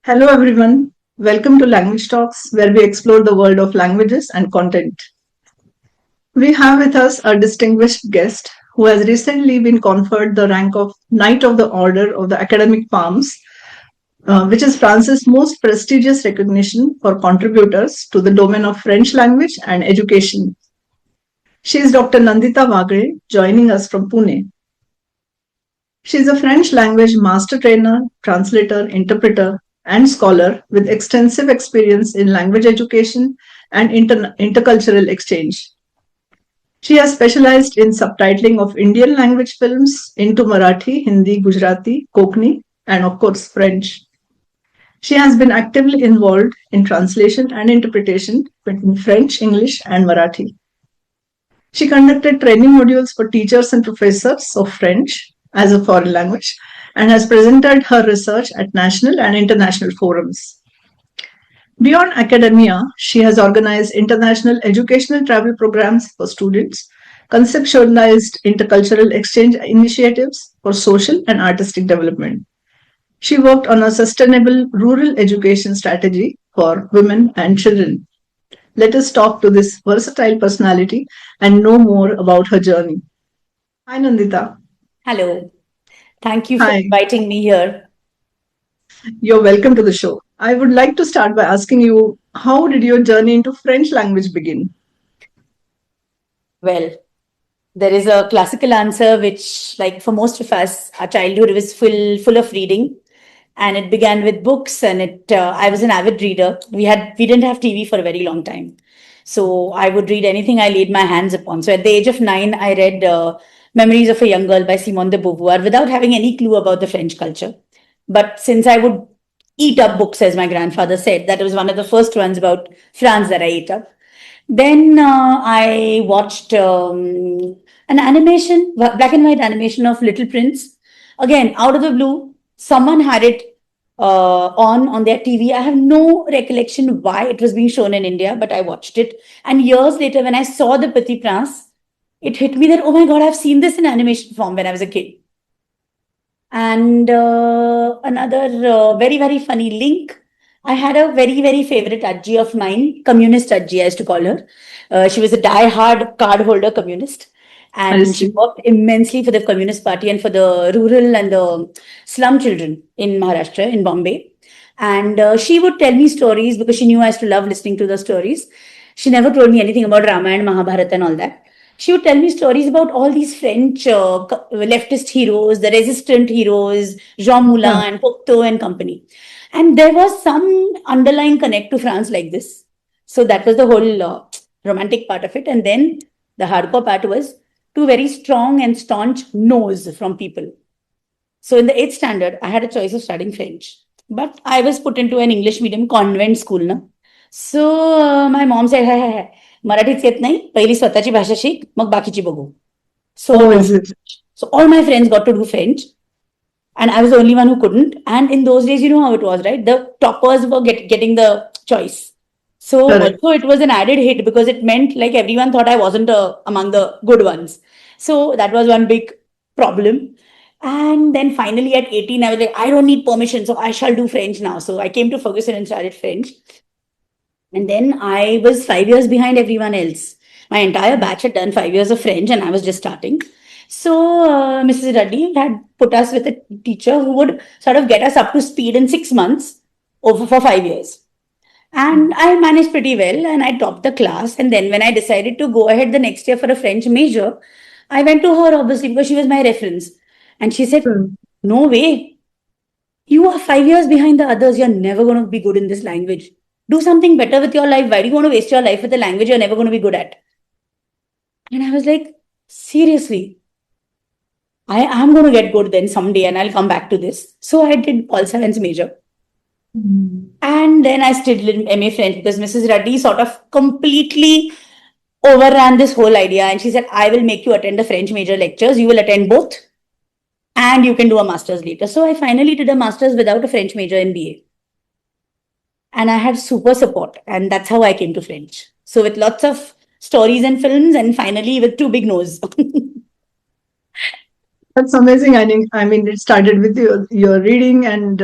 Hello, everyone. Welcome to Language Talks, where we explore the world of languages and content. We have with us a distinguished guest who has recently been conferred the rank of Knight of the Order of the Academic Palms, which is France's most prestigious recognition for contributors to the domain of French language and education. She is Dr. Nandita Vagre, joining us from Pune. She is a French language master trainer, translator, interpreter, and scholar with extensive experience in language education and intercultural exchange. She has specialized in subtitling of Indian language films into Marathi, Hindi, Gujarati, Konkani, and of course French. She has been actively involved in translation and interpretation between French, English, and Marathi. She conducted training modules for teachers and professors of French as a foreign language and has presented her research at national and international forums. Beyond academia, she has organized international educational travel programs for students, conceptualized intercultural exchange initiatives for social and artistic development. She worked on a sustainable rural education strategy for women and children. Let us talk to this versatile personality and know more about her journey. Hi, Nandita. Hello. Thank you for Hi, inviting me here. you're welcome to the show. I would like to start by asking you, how did your journey into French language begin? Well, there is a classical answer which, like for most of us, our childhood was full of reading, and it began with books. And it I was an avid reader. We didn't have TV for a very long time, so I would read anything I laid my hands upon. So at the age of 9, I read Memories of a Young Girl by Simone de Beauvoir without having any clue about the French culture. But since I would eat up books, as my grandfather said, that was one of the first ones about France that I ate up. Then I watched an animation, black and white animation of Little Prince. Again, out of the blue, someone had it on their TV. I have no recollection why it was being shown in India, but I watched it. And years later, when I saw the Petit Prince, it hit me that, oh my God, I've seen this in animation form when I was a kid. And another very funny link. I had a very favorite Ajji of mine, communist Ajji, I used to call her. She was a die-hard card-holder communist, I and she see. worked immensely for the Communist Party and for the rural and the slum children in Maharashtra, in Bombay. And she would tell me stories because she knew I used to love listening to the stories. She never told me anything about Ramayana, Mahabharata, and all that. She would tell me stories about all these French leftist heroes, the resistant heroes, Jean Yeah. Moulin and Cocteau and company. And there was some underlying connect to France like this. So that was the whole romantic part of it. And then the hardcore part was two very strong and staunch no's from people. So in the 8th standard, I had a choice of studying French. But I was put into an English medium convent school. Na? So my mom said, "Hey, मराठीच येत नाही, पहिली स्वतःची भाषा शिक, मग बाकीची बघू." Oh, So, is it? so all my friends got to do French, and I was the only one who couldn't. And in those days, you know how it was, right? The toppers were getting the choice. So Correct. also it was an added hit because it meant like everyone thought I wasn't among the good ones. So that was one big problem. And then finally at 18, I was like, I don't need permission, so I shall do French now. So I came to Ferguson and started French. And then I was 5 years behind everyone else. My entire batch had done 5 years of French, and I was just starting. So Mrs. Reddy had put us with a teacher who would sort of get us up to speed in 6 months over for 5 years. And I managed pretty well, and I topped the class. And then when I decided to go ahead the next year for a French major, I went to her obviously because she was my reference. And she said, Hmm. "No way. You are 5 years behind the others. You're never going to be good in this language. Do something better with your life. Why do you want to waste your life with a language you're never going to be good at?" And I was like, seriously, I am going to get good then someday and I'll come back to this. So I did Paul Science major. Hmm. And then I studied MA French because Mrs. Reddy sort of completely overran this whole idea. And she said, I will make you attend the French major lectures. You will attend both and you can do a master's later. So I finally did a master's without a French major in BA. And I had super support. And that's how I came to French. So with lots of stories and films, and finally with two big no's. That's amazing. I mean, it started with your reading and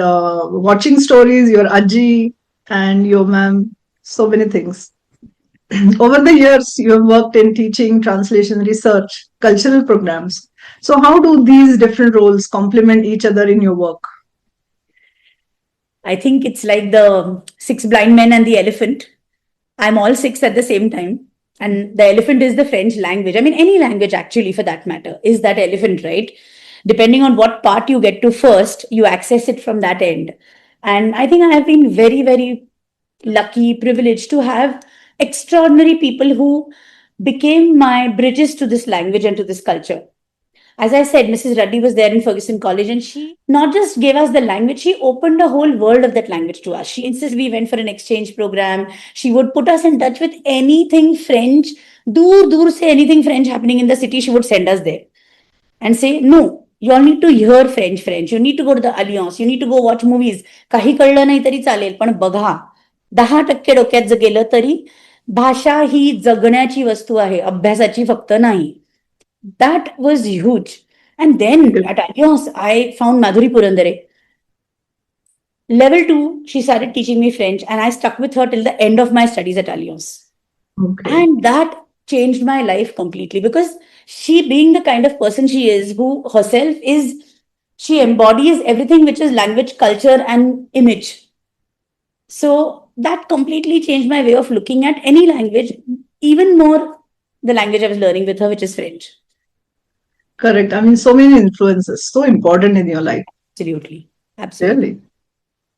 watching stories, your aji and your ma'am, so many things. Over the years, you have worked in teaching, translation, research, cultural programs. So, how do these different roles complement each other in your work? I think it's like the six blind men and the elephant. I'm all six at the same time. And the elephant is the French language. I mean, any language actually, for that matter, is that elephant, right? Depending on what part you get to first, you access it from that end. And I think I have been very, very lucky, privileged to have extraordinary people who became my bridges to this language and to this culture. As I said, Mrs. Reddy was there in Ferguson College and she not just gave us the language, she opened a whole world of that language to us. She insisted we went for an exchange program. She would put us in touch with anything French, dur dur se anything French happening in the city, she would send us there and say, no, you all need to hear French. You need to go to the Alliance. You need to go watch movies. काही कळलं नाही तरी चालेल, पण बघा. 10% डोक्यात जर गेलं तरी भाषा ही जगण्याची वस्तू आहे, अभ्यासाची फक्त नाही. That was huge. And then at Alliance, I found Madhuri Purandare. Level 2, she started teaching me French, and I stuck with her till the end of my studies at Alliance. Okay. And that changed my life completely because she, being the kind of person she is, who herself is, she embodies everything which is language, culture, and image. So that completely changed my way of looking at any language, even more the language I was learning with her, which is French. Correct. I mean, so many influences, so important in your life. Absolutely. Absolutely. Really.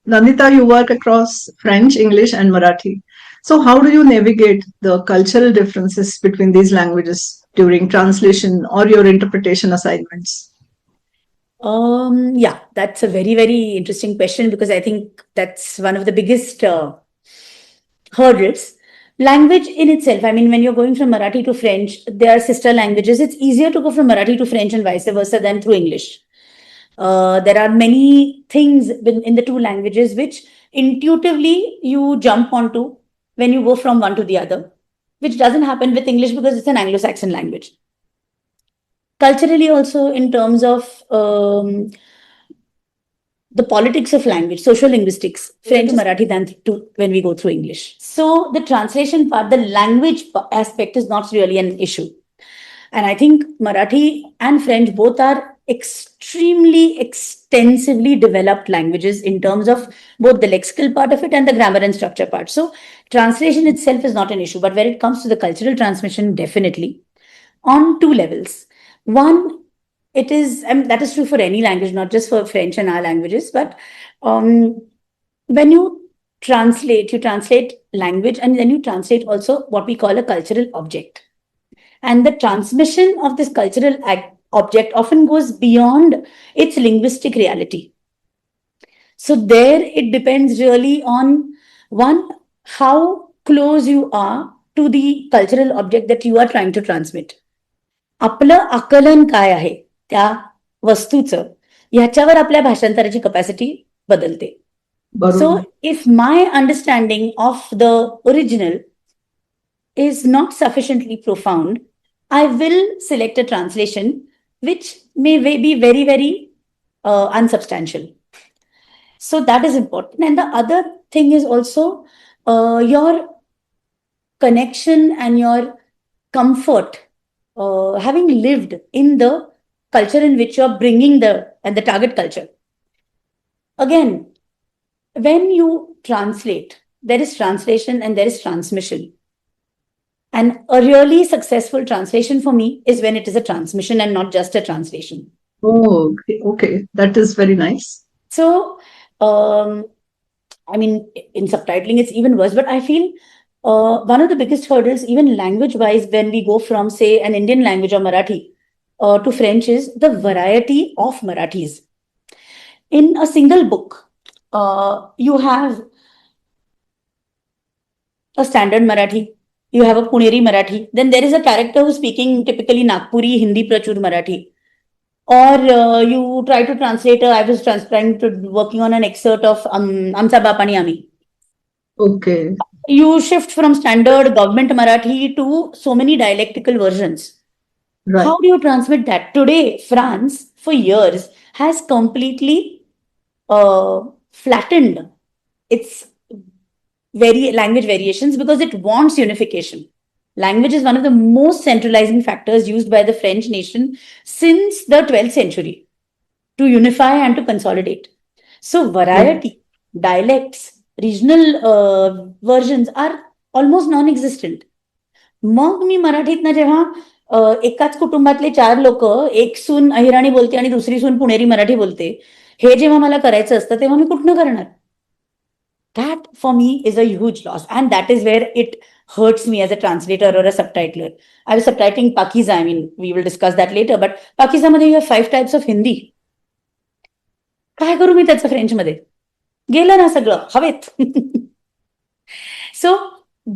Nandita, you work across French, English, and Marathi. So, how do you navigate the cultural differences between these languages during translation or your interpretation assignments? Yeah, that's a very, very interesting question because I think that's one of the biggest hurdles. Language in itself, I mean, when you're going from Marathi to French, they are sister languages. It's easier to go from Marathi to French and vice versa than through English. There are many things in the two languages which intuitively you jump onto when you go from one to the other, which doesn't happen with English because it's an Anglo-Saxon language. Culturally also, in terms of the politics of language, social linguistics, French to Marathi than to when we go through English. So the translation part, the language aspect is not really an issue. And I think Marathi and French both are extremely extensively developed languages in terms of both the lexical part of it and the grammar and structure part. So translation itself is not an issue, but when it comes to the cultural transmission, definitely on two levels. One, it is, and that is true for any language, not just for French and our languages, but when you translate language and then you translate also what we call a cultural object. And the transmission of this cultural object often goes beyond its linguistic reality. So there it depends really on, one, how close you are to the cultural object that you are trying to transmit. आपलं आकलन काय आहे त्या वस्तूचं ह्याच्यावर आपल्या भाषांतराची capacity बदलते. So if my understanding of the original is not sufficiently profound, I will select a translation which may be very, very unsubstantial. So that is important. And the other thing is also your connection and your comfort, having lived in the culture in which you're bringing the target culture. Again, when you translate, there is translation and there is transmission. And a really successful translation for me is when it is a transmission and not just a translation. Oh, okay. That is very nice. So, I mean, in subtitling, it's even worse, but I feel one of the biggest hurdles, even language-wise, when we go from, say, an Indian language or Marathi to French is the variety of Marathis. In a single book, you have a standard Marathi, you have a Puneri Marathi, then there is a character who's speaking typically Nagpuri, Hindi Prachur Marathi. Or you try to translate, I was working on an excerpt of Amsa Bapani Ami. Okay. You shift from standard government Marathi to so many dialectical versions. Right. How do you transmit that? Today, France for years has completely flattened its language variations because it wants unification. Language is one of the most centralizing factors used by the French nation since the 12th century to unify and to consolidate. So, variety, dialects, regional versions are almost non existent. मग मी मराठीतनं जेव्हा एकाच कुटुंबातले 4 लोक, एक सून अहिराणी बोलते आणि दुसरी सून पुणेरी मराठी बोलते, हे जेव्हा मला करायचं असतं तेव्हा मी कुठनं करणार? That for me is a huge loss. And that is where it hurts me as a translator or a subtitler. I was subtitling Pakiza. I mean, we will discuss that later. But Pakiza मध्ये you have 5 types of Hindi. काय करू मी त्याचं फ्रेंचमध्ये? गेलं ना सगळं हवेत. So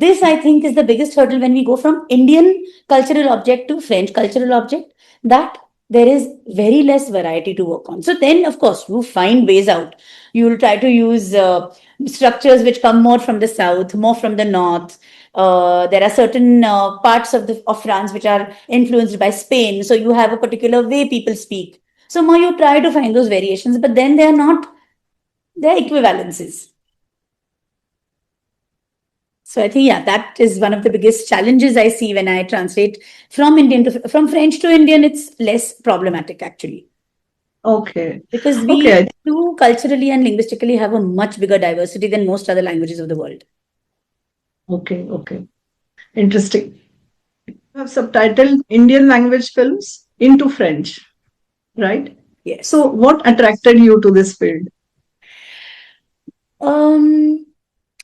this I think is the biggest hurdle when we go from Indian cultural object to French cultural object, that there is very less variety to work on. So then, of course, you find ways out. You will try to use structures which come more from the south, more from the north. There are certain parts of France which are influenced by Spain. So you have a particular way people speak. So more you try to find those variations, but then they are equivalences. So I think, yeah, that is one of the biggest challenges I see when I translate from French to Indian. It's less problematic actually. Okay. Because we do culturally and linguistically have a much bigger diversity than most other languages of the world. Okay. Interesting. You have subtitled Indian language films into French, right? Yes. So what attracted you to this field?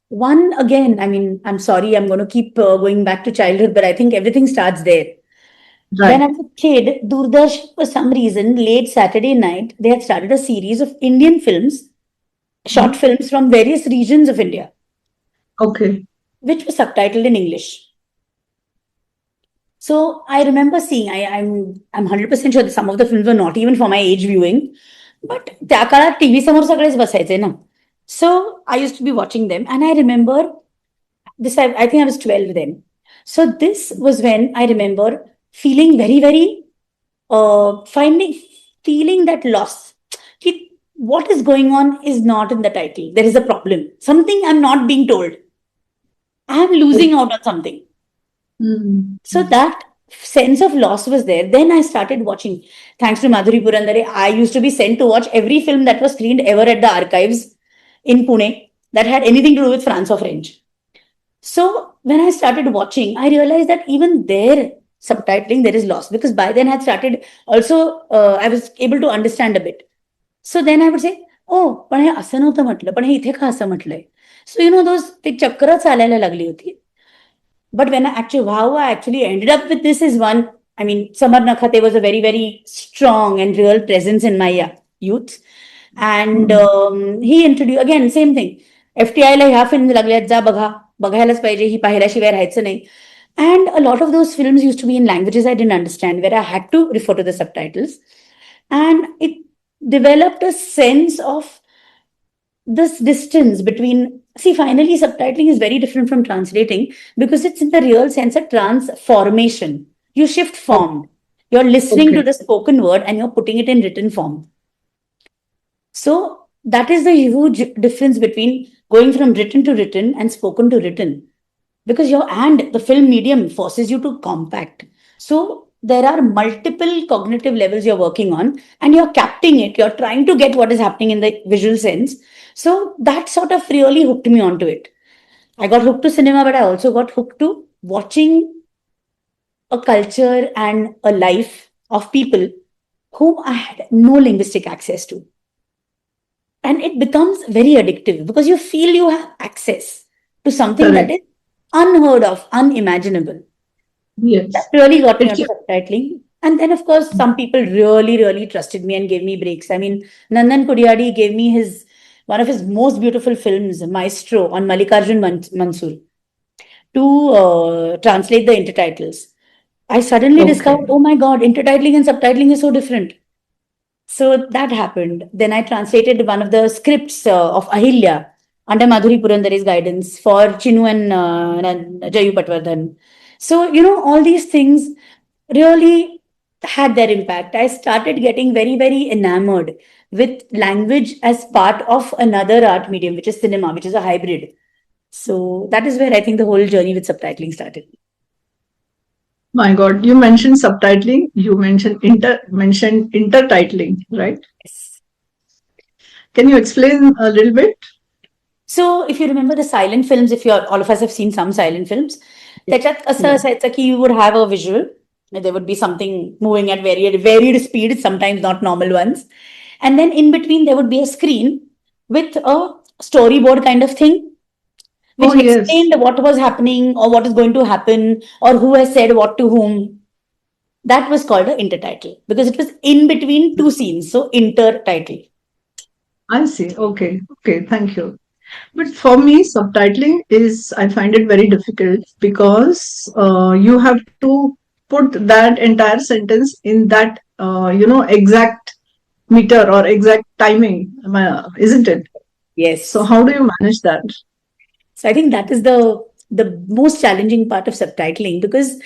One, again, I mean, I'm sorry, I'm going to keep going back to childhood, but I think everything starts there. Right. When I was a kid, Doordarshan, for some reason, late Saturday night, they had started a series of Indian films, short films from various regions of India. Okay. Which was subtitled in English. So I remember seeing, I'm 100% sure that some of the films were not even for my age viewing, but त्या काळात TV समोर सगळेच बसायचे ना. So I used to be watching them, and I remember this, I think I was 12 then. So this was when I remember feeling very, very, feeling that loss. What is going on is not in the title. There is a problem. Something I'm not being told. I'm losing out on something. So that sense of loss was there. Then I started watching. Thanks to Madhuri Purandare, I used to be sent to watch every film that was screened ever at the archives in Pune that had anything to do with France or French. So when I started watching, I realized that even there, subtitling, there is loss, because by then I had started also, I was able to understand a bit. So then I would say, oh, पण हे असं नव्हतं म्हटलं, पण हे इथे का असं म्हटलंय? So ते चक्र चालायला लागली होती. But when I actually ended up with this is one, I mean, Samar Nakhate was a very, very strong and real presence in my youth. And he introduced, again, same thing. FTI ला ह्या film लागल्यात, जा बघायलाच पाहिजे, ही पाहिल्याशिवाय राहायचं नाही. And a lot of those films used to be in languages I didn't understand, where I had to refer to the subtitles. And it developed a sense of this distance between, finally, subtitling is very different from translating, because it's in the real sense a transformation. You shift form. You're listening to the spoken word and you're putting it in written form. So that is the huge difference between going from written to written and spoken to written, because the film medium forces you to compact. So there are multiple cognitive levels you're working on, and you're capturing it. You're trying to get what is happening in the visual sense. So that sort of really hooked me onto it. I got hooked to cinema, but I also got hooked to watching a culture and a life of people whom I had no linguistic access to. And it becomes very addictive, because you feel you have access to something that is unheard of, unimaginable. Yes. That really got me onto subtitling. And then, of course, some people really, really trusted me and gave me breaks. I mean, Nandan Kudiyadi gave me one of his most beautiful films, Maestro, on Mallikarjun Mansoor, to translate the intertitles. I suddenly discovered, oh my God, intertitling and subtitling is so different. So that happened. Then I translated one of the scripts of Ahilya under Madhuri Purandare's guidance for Chinu and Jayu Patwardhan. So, all these things really, had their impact. I started getting very, very enamored with language as part of another art medium, which is cinema, which is a hybrid. So that is where I think the whole journey with subtitling started. My God, you mentioned subtitling, you mentioned intertitling, right? Yes. Can you explain a little bit? So if you remember the silent films, if you're all of us have seen some silent films, त्याच्यात असं Yeah. असायचं की you would have a visual. There would be something moving at varied speed, sometimes not normal ones. And then in between, there would be a screen with a storyboard kind of thing, Oh, which yes. explained what was happening or what is going to happen or who has said what to whom. That was called an intertitle because it was in between two scenes. So intertitle. I see. Okay. Okay. Thank you. But for me, subtitling is, I find it very difficult because you have to put that entire sentence in that, exact meter or exact timing, isn't it? So, Yes. how do you manage that? So I think that is the most challenging part of subtitling because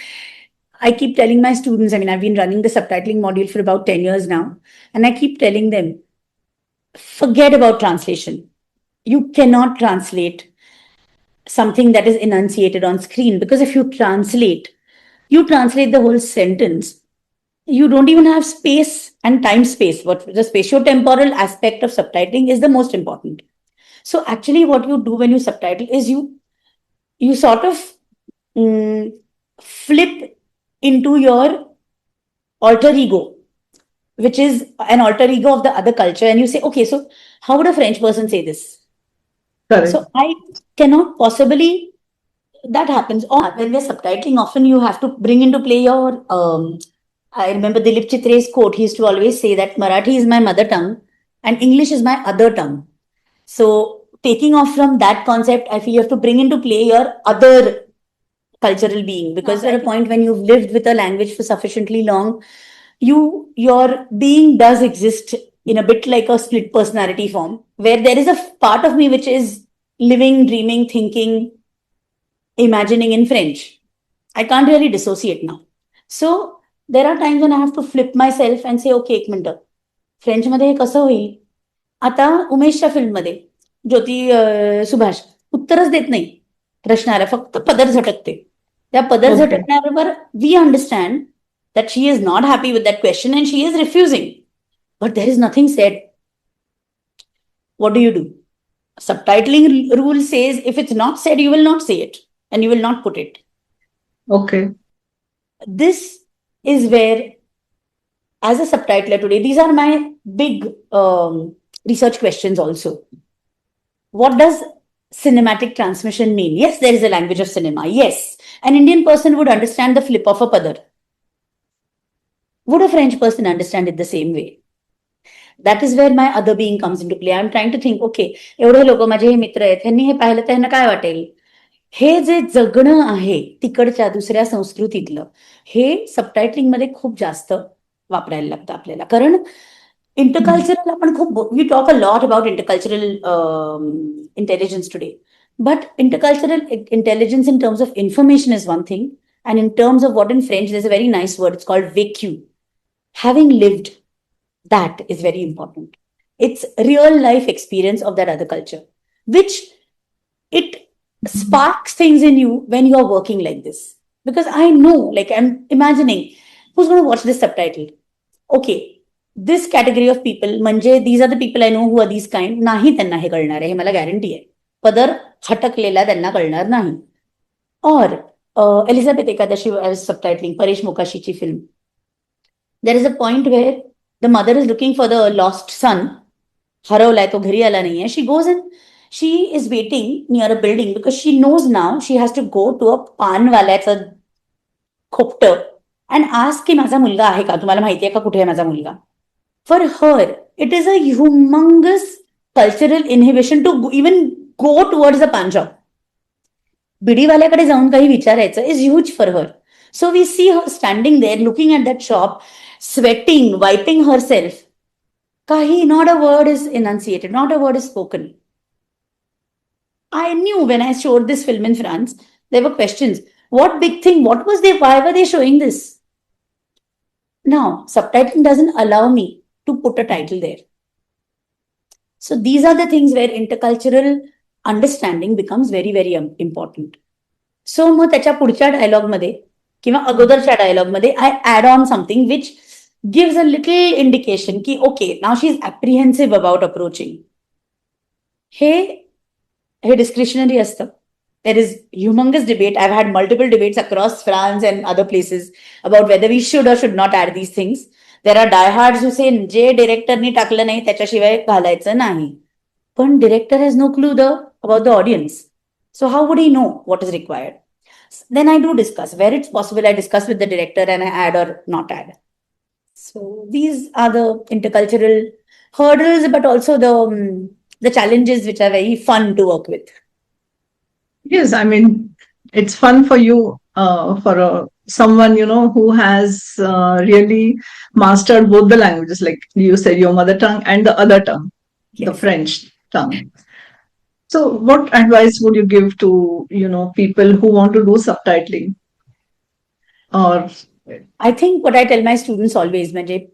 I keep telling my students, I mean, I've been running the subtitling module for about 10 years now, and I keep telling them, forget about translation. You cannot translate something that is enunciated on screen because if you translate the whole sentence. You don't even have space and time space. What the spatiotemporal aspect of subtitling is the most important. So actually, what you do when you subtitle is you sort of mm, flip into your alter ego, which is an alter ego of the other culture, and you say, okay, so how would a French person say this? Correct. So I cannot possibly that happens. Or when we're subtitling, often you have to bring into play your. I remember Dilip Chitre's quote. He used to always say that Marathi is my mother tongue and English is my other tongue. So taking off from that concept, I feel you have to bring into play your other cultural being because at a point when you've lived with a language for sufficiently long, your being does exist in a bit like a split personality form where there is a part of me which is living, dreaming, thinking, imagining in French. I can't really dissociate now. So there are times when I have to flip myself and say, okay, एक minute फ्रेंचमध्ये हे कसं होईल आता उमेशच्या फिल्ममध्ये ज्योती सुभाष उत्तरच देत नाही प्रश्नाला फक्त पदर झटकते त्या पदर Okay. झटकण्याबरोबर we understand that she is not happy with that question and she is refusing. But there is nothing said. What do you do? Subtitling rule says if it's not said, you will not say it and you will not put it. Okay. This is where, as a subtitler today, these are my big research questions also. What does cinematic transmission mean? Yes, there is a language of cinema. Yes, an Indian person would understand the flip of a padar. Would a French person understand it the same way? That is where my other being comes into play. I'm trying to think, okay, एवढे लोक माझे हे मित्र आहेत ह्यांनी हे पाहिलं तर ह्यांना काय वाटेल हे जे जगणं आहे तिकडच्या दुसऱ्या संस्कृतीतलं हे सबटायटलिंगमध्ये खूप जास्त वापरायला लागतं आपल्याला कारण इंटरकल्चरल आपण खूप we talk a lot about intercultural intelligence today but intercultural intelligence in terms of information is one thing and in terms of what in French there's a very nice word, it's called vécu. Having lived, that is very important. It's real life experience of that other culture, which it sparks things in you when you are working like this. Because I know, like I'm imagining, who's going to watch this subtitle? Okay, this category of people, म्हणजे these are the people I know who are these kind, नाही त्यांना हे कळणार आहे, हे मला guarantee आहे. पदर हटकलेला त्यांना कळणार नाही. Or Elizabeth Ekadashi, I was subtitling Paresh Mukashichi film. There is a point where the mother is looking for the lost son. हरवलाय तो घरी आला नाहीये. She goes and she is waiting near a building because she knows now she has to go to a पानवाल्याचं खोपटं and ask की माझा मुलगा आहे का तुम्हाला माहिती आहे का कुठे आहे माझा मुलगा. For her, it is a humongous cultural inhibition to even go towards the पान shop. बिडीवाल्याकडे जाऊन काही विचारायचं is huge for her. So we see her standing there looking at that shop sweating wiping herself. काही not a word is enunciated, not a word is spoken. I knew when I showed this film in France, there were questions. What big thing? What was they? Why were they showing this? Now, subtitling doesn't allow me to put a title there. So these are the things where intercultural understanding becomes very, very important. So मग त्याच्या पुढच्या डायलॉगमध्ये किंवा अगोदरच्या डायलॉगमध्ये I add on something which gives a little indication की okay now she is apprehensive about approaching. हे हे डिस्क्रिशनरी असतं. There is humongous debate. I've had multiple debates across France and other places about whether we should or should not add these things. There are diehards who say जे डिरेक्टरनी टाकलं नाही त्याच्याशिवाय घालायचं नाही. पण director has no clue about the audience. So how would he know what is required? Then I do discuss. Where it's possible, I discuss with the director and I add or not add. So these are the intercultural hurdles, but also the challenges which are very fun to work with. Yes, I mean, it's fun for you, for someone, who has really mastered both the languages, like you said, your mother tongue and the other tongue, the Yes. French tongue. So what advice would you give to, people who want to do subtitling? Or I think what I tell my students always, Manjay,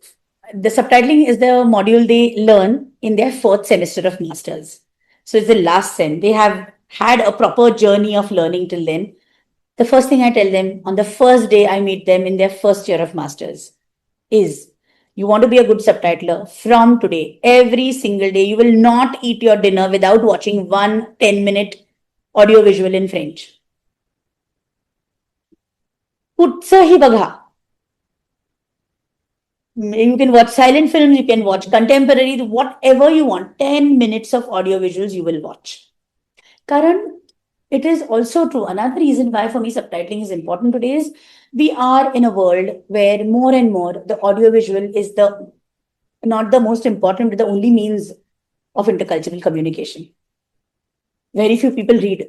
the subtitling is the module they learn in their fourth semester of masters. So it's the last sem. They have had a proper journey of learning till then. The first thing I tell them on the first day I meet them in their first year of masters is you want to be a good subtitler from today. Every single day, you will not eat your dinner without watching 10-minute audio visual in French. कुठचंही बघा. You can watch silent films, you can watch contemporary, whatever you want. 10 minutes of audio visuals you will watch. Karan, it is also true. Another reason why for me subtitling is important today is we are in a world where more and more the audio visual is not the most important, but the only means of intercultural communication. Very few people read.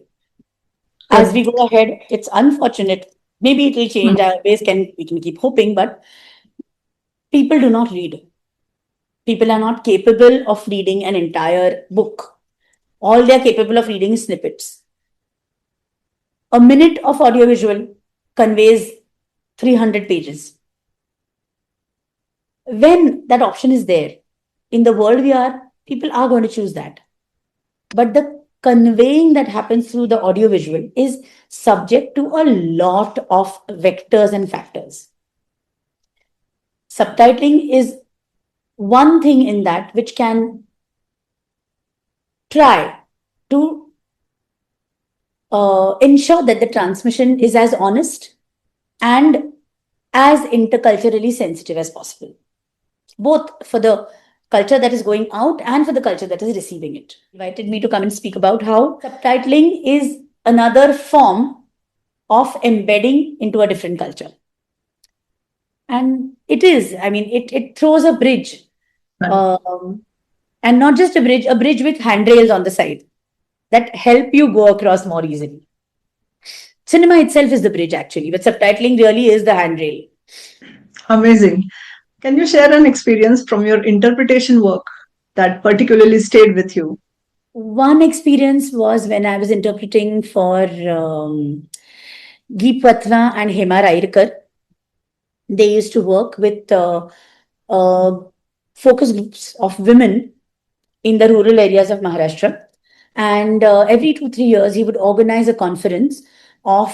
As we go ahead, it's unfortunate. Maybe it will change. We can keep hoping, but people do not read. People are not capable of reading an entire book. All they are capable of reading is snippets. A minute of audiovisual conveys 300 pages. When that option is there, in the world we are, people are going to choose that. But the conveying that happens through the audiovisual is subject to a lot of vectors and factors. Subtitling is one thing in that which can try to ensure that the transmission is as honest and as interculturally sensitive as possible, both for the culture that is going out and for the culture that is receiving it. Invited me to come and speak about how subtitling is another form of embedding into a different culture. And it is, I mean, it throws a bridge, and not just a bridge with handrails on the side that help you go across more easily. Cinema itself is the bridge actually, but subtitling really is the handrail. Amazing. Can you share an experience from your interpretation work that particularly stayed with you? One experience was when I was interpreting for Geep Patwa and Hema Rairkar. They used to work with focus groups of women in the rural areas of Maharashtra. And every 2-3 years, he would organize a conference of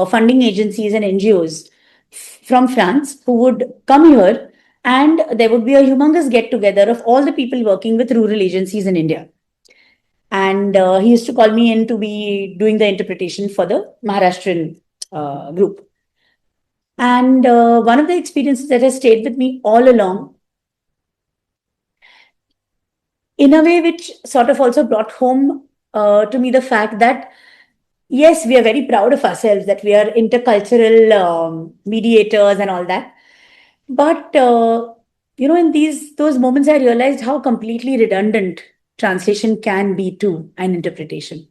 funding agencies and NGOs from France who would come here, and there would be a humongous get-together of all the people working with rural agencies in India. And he used to call me in to be doing the interpretation for the Maharashtrian group. And one of the experiences that has stayed with me all along, in a way which sort of also brought home to me the fact that, yes, we are very proud of ourselves that we are intercultural mediators and all that. But, in those moments, I realized how completely redundant translation can be to an interpretation.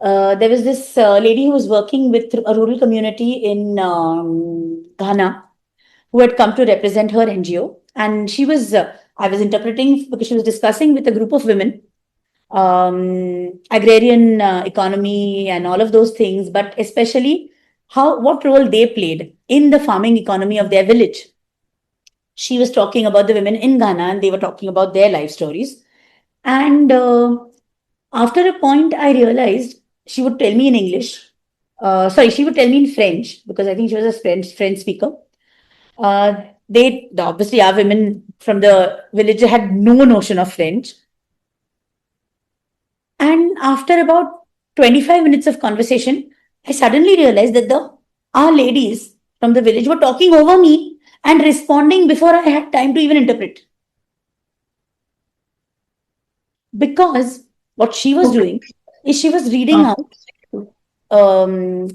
There was this lady who was working with a rural community in Ghana who had come to represent her NGO. And she was, I was interpreting because she was discussing with a group of women, agrarian economy and all of those things, but especially what role they played in the farming economy of their village. She was talking about the women in Ghana and they were talking about their life stories. And after a point, I realized she would tell me in English. Sorry, she would tell me in French because I think she was a French speaker. They obviously our women from the village had no notion of French. And after about 25 minutes of conversation, I suddenly realized that the our ladies from the village were talking over me and responding before I had time to even interpret. Because what she was Okay. doing is she was reading out um,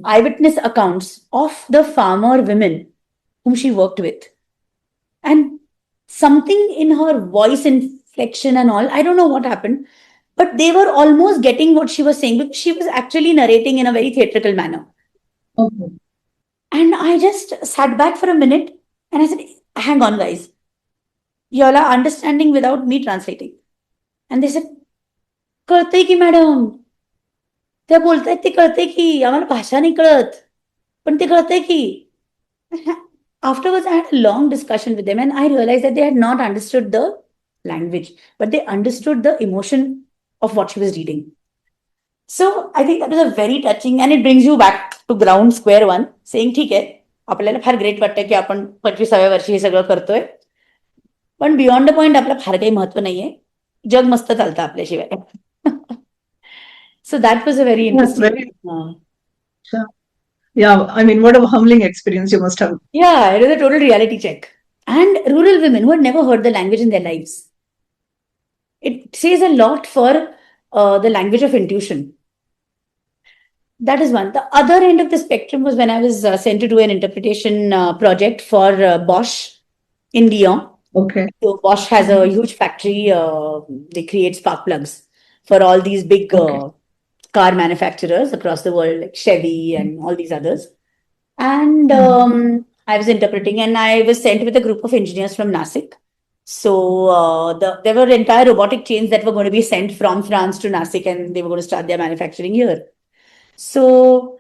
eyewitness accounts of the farmer women whom she worked with. And something in her voice inflection and all, I don't know what happened, but they were almost getting what she was saying because she was actually narrating in a very theatrical manner. Okay. And I just sat back for a minute and I said, hang on, guys. You all are understanding without me translating. And they said, कळतंय की madam त्या बोलतायत ते कळतंय की आम्हाला भाषा नाही कळत पण ते कळतंय की afterwards I had a long discussion with them and I realized that they had not understood the language but they understood the emotion of what she was reading. So I think that was a very touching and it brings you back to ground square one saying ठीक आहे आपल्याला फार great वाटतं की आपण 25व्या वर्षी हे सगळं करतोय पण बियॉन्ड द पॉइंट आपलं फार काही महत्व नाहीये जग मस्त चालतं आपल्याशिवाय. So that was a very Yes, interesting. very. Yeah, I mean, what a humbling experience you must have. Yeah, it was a total reality check. And rural women who had never heard the language in their lives. It says a lot for the language of intuition. That is one. The other end of the spectrum was when I was sent to do an interpretation project for Bosch in Lyon. Okay. So Bosch has a huge factory. They create spark plugs for all these big car manufacturers across the world, like Chevy and all these others. And I was interpreting, and I was sent with a group of engineers from Nasik. So there were entire robotic chains that were going to be sent from France to Nasik, and they were going to start their manufacturing here. So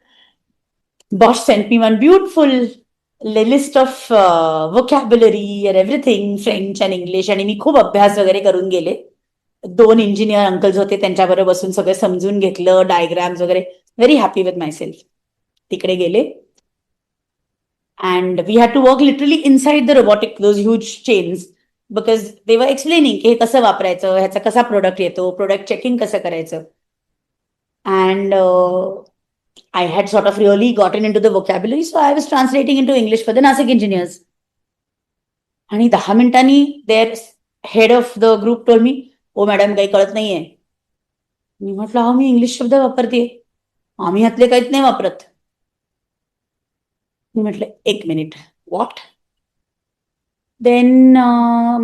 Bosch sent me one beautiful list of vocabulary and everything, French and English, आणि मी खूप अभ्यास वगैरे करून गेले. 2 engineer uncles होते त्यांच्याबरोबर बसून सगळं समजून घेतलं, डायग्राम्स वगैरे. Very happy with my self. तिकडे गेले. And we had to work literally inside the robotic, those huge chains, because they were explaining की हे कसं वापरायचं, ह्याचा कसा प्रोडक्ट येतो, प्रोडक्ट चेकिंग कसं करायचं. And I had sort of really gotten into the vocabulary, so I was translating into English for the Nasik engineers. आणि 10 मिनिटांनी their head of the group told me, ओ मॅडम काही कळत नाहीये. मी म्हटलं अहो मी इंग्लिश शब्द वापरते, आम्ही ह्यातले काहीच नाही वापरत. मी म्हटलं एक मिनिट व्हॉट. देन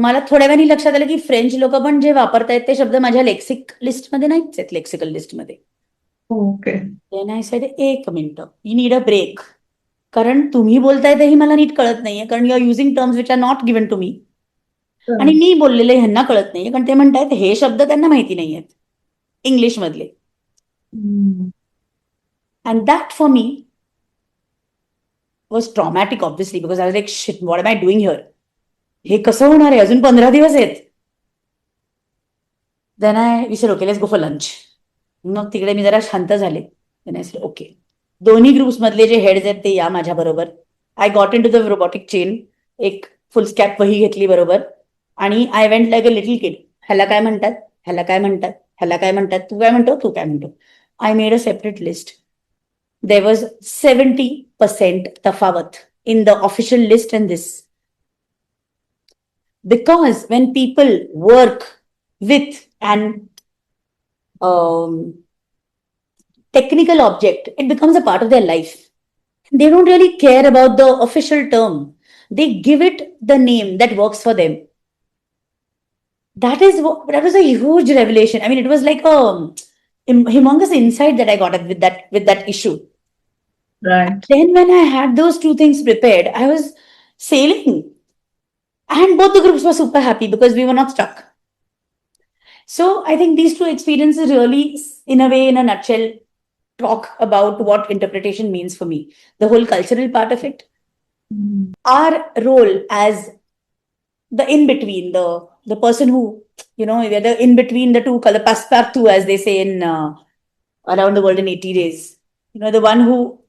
मला थोड्या वेळाने लक्षात आलं की फ्रेंच लोक पण जे वापरतायत ते शब्द माझ्या लेक्सिक लिस्टमध्ये नाहीच आहेत, लेक्सिकल लिस्टमध्ये. ओके. देन आय सेड एक minute, you need a break. कारण तुम्ही बोलताय तेही मला नीट कळत नाहीये, कारण you are using terms which are not given to me. आणि मी बोललेले ह्यांना कळत नाहीये कारण ते म्हणतायत हे शब्द त्यांना माहिती नाहीयेत इंग्लिश मधले. And that for me was traumatic, obviously, because I was like, shit, what am I doing here? हे कसं होणार आहे, अजून 15 दिवस आहेत. Then we said, okay, let's go for lunch. मग तिकडे मी जरा शांत झाले. Then I said, okay. दोन्ही ग्रुप्स मधले जे हेड्स आहेत ते या माझ्या बरोबर. I got into the robotic chain. एक फुल स्कॅप वही घेतली बरोबर. आणि I went like a little kid. ह्याला काय म्हणतात, ह्याला काय म्हणतात, ह्याला काय म्हणतात, तू काय म्हणतो, तू काय म्हणतो. I made a separate list. There was 70% tafawat in the official list and this. Because when people work with an technical object, it becomes a part of their life. They don't really care about the official term. They give it the name that works for them. That was a huge revelation. I mean, it was like a humongous insight that I got with that issue. Right. Then when I had those two things prepared, I was sailing. And both the groups were super happy because we were not stuck. So I think these two experiences really, in a way, in a nutshell, talk about what interpretation means for me. The whole cultural part of it, Mm. Our role as the in between, the person who, we're the in between the two color passepartout, as they say in around the world in 80 days. The one who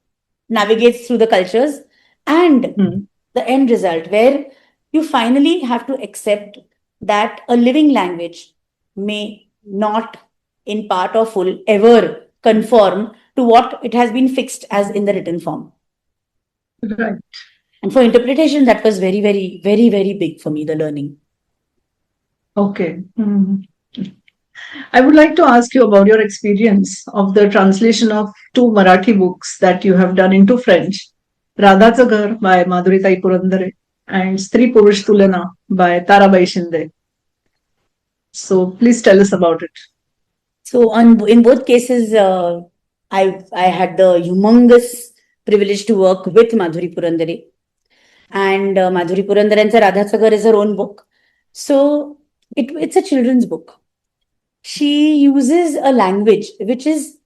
navigates through the cultures, and Mm. the end result where you finally have to accept that a living language may not, in part or full, ever conform to what it has been fixed as in the written form. Right. And for interpretation, that was very, very, very, very big for me, the learning. Okay. Mm. I would like to ask you about your experience of the translation of two Marathi books that you have done into French. Radhaचं घर by Madhuritai Purandare and Stri Purush Tulana by Tarabai Shinde. So please tell us about it. So in both cases, I had the humongous privilege to work with Madhuri Purandare. And Madhuri Purandare's Radhaचं घर is her own book. So it's a children's book. She uses a language which is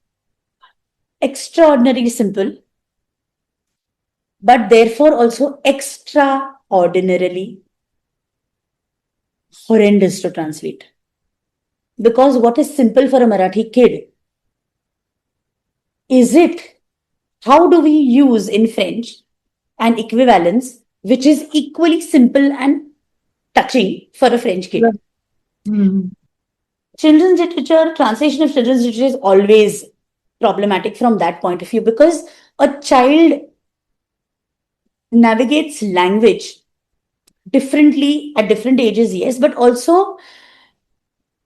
extraordinarily simple, but therefore also extraordinarily horrendous to translate. Because what is simple for a Marathi kid, how do we use in French an equivalence which is equally simple and touching for a French kid? Right. Mm. Children's literature, translation of children's literature is always problematic from that point of view, because a child navigates language differently at different ages, yes, but also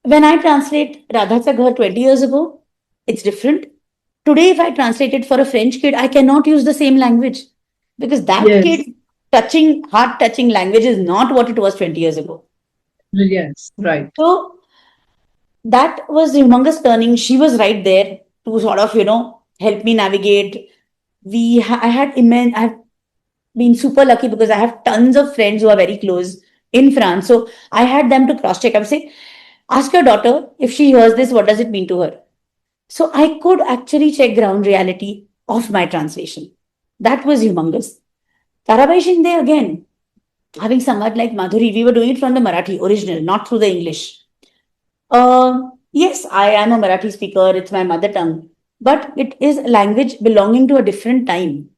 when I translate Radhaचं घर 20 years ago, it's different. Today, if I translate it for a French kid, I cannot use the same language, because that Yes. kid heart touching language is not what it was 20 years ago. Yes. Right. So that was humongous turning. She was right there to sort of, help me navigate. I've been super lucky because I have tons of friends who are very close in France. So I had them to cross check. I would say, ask your daughter if she hears this, what does it mean to her? So I could actually check ground reality of my translation. That was humongous. Tarabai Shinde, again, having somewhat like Madhuri, we were doing it from the Marathi original, not through the English. Yes, I am a Marathi speaker, it's my mother tongue, but it is a language belonging to a different time.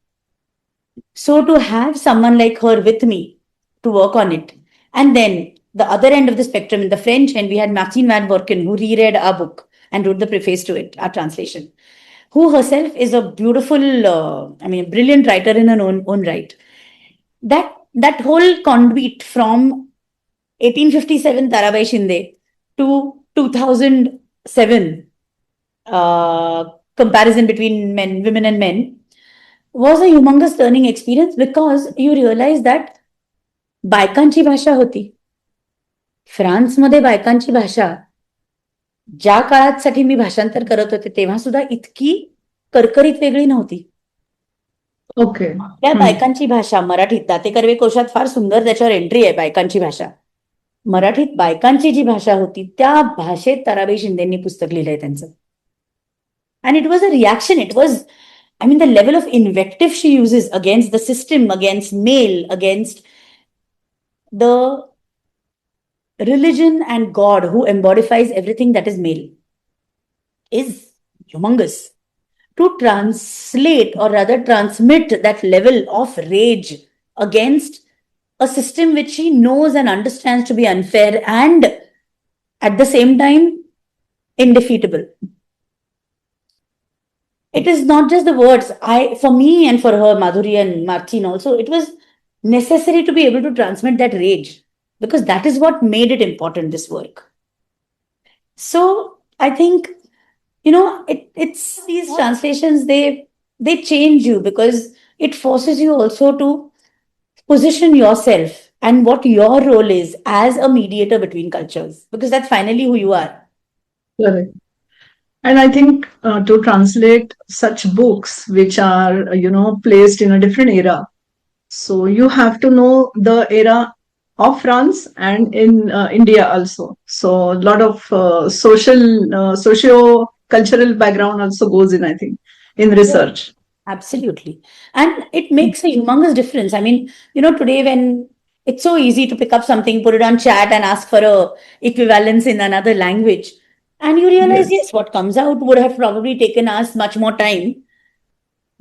So to have someone like her with me to work on it, and then the other end of the spectrum in the French end, we had Martine Van Vorken, who reread our book and wrote the preface to it, our translation, who herself is a beautiful, a brilliant writer in her own right. That whole conduit from 1857 Tarabai Shinde to 2007 comparison between women and men was a humongous learning experience, because you realize that बायकांची भाषा होती. फ्रान्समध्ये बायकांची भाषा ज्या काळासाठी मी भाषांतर करत होते तेव्हा सुद्धा इतकी करकरीत वेगळी नव्हती. ओके. त्या बायकांची भाषा मराठीत दाते कर्वे कोशात फार सुंदर त्याच्यावर एंट्री आहे, बायकांची भाषा. मराठीत बायकांची जी भाषा होती त्या भाषेत ताराबाई शिंदेंनी पुस्तक लिहिलंय त्यांचं. And it was a reaction. It was, the level of invective she uses against the system, against male, against the religion and God who embodies everything that is male is humongous. To translate, or rather transmit, that level of rage against a system which she knows and understands to be unfair and at the same time indefeatable. It is not just the words. For me and for her, Madhuri and Martine also, it was necessary to be able to transmit that rage, because that is what made it important, this work. So I think, it's these translations, they change you, because it forces you also to position yourself and what your role is as a mediator between cultures, because that's finally who you are. Correct. And I think to translate such books which are, placed in a different era, so you have to know the era of France and in India also. So a lot of socio-cultural background also goes in, I think, in research. Absolutely. And it makes a humongous difference. I mean, today when it's so easy to pick up something, put it on chat and ask for a equivalence in another language. And you realize, Yes, yes, what comes out would have probably taken us much more time.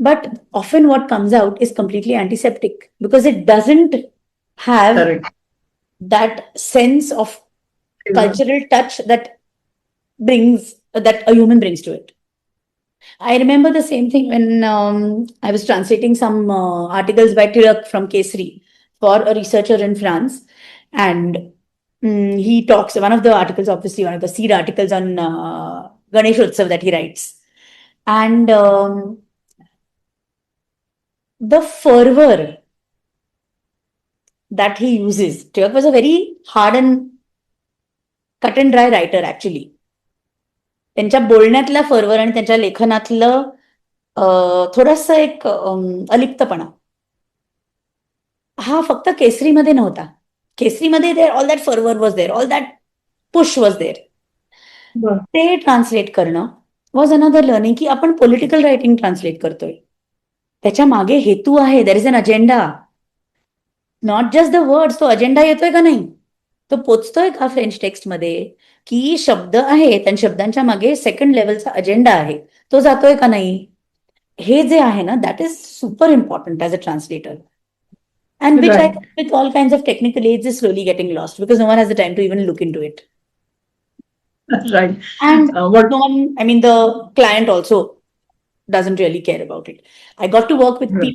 But often what comes out is completely antiseptic because it doesn't have correct. that sense of Yeah. cultural touch that a human brings to it. I remember the same thing when I was translating some articles by Tirak from Kesri for a researcher in France. And he talks, one of the articles, obviously, one of the seed articles on Ganesh Utsav that he writes. And the fervor that he uses, Tirak was a very hard and cut and dry writer, actually. त्यांच्या बोलण्यातला fervor आणि त्यांच्या लेखनातलं थोडासा एक अलिप्तपणा हा फक्त केसरीमध्ये नव्हता. केसरीमध्ये there all that fervour was there, all that push was there. बर- ते ट्रान्सलेट करणं वॉज अनदर लर्निंग, की आपण पॉलिटिकल रायटिंग ट्रान्सलेट करतोय. त्याच्या मागे हेतू आहे, there is an agenda. Not just the words, तो अजेंडा येतोय का नाही, तो पोचतोय का फ्रेंच टेक्स्टमध्ये, की शब्द आहेत आणि शब्दांच्या मागे सेकंड लेवलचा अजेंडा आहे, तो जातोय का नाही. हे जे आहे ना, that is super important as a translator. And which I Right, think with all kinds of technical aids is slowly getting lost because no one has the time to even look into it. right. And What? no one, I mean, the client also doesn't really care about it. I got to work with the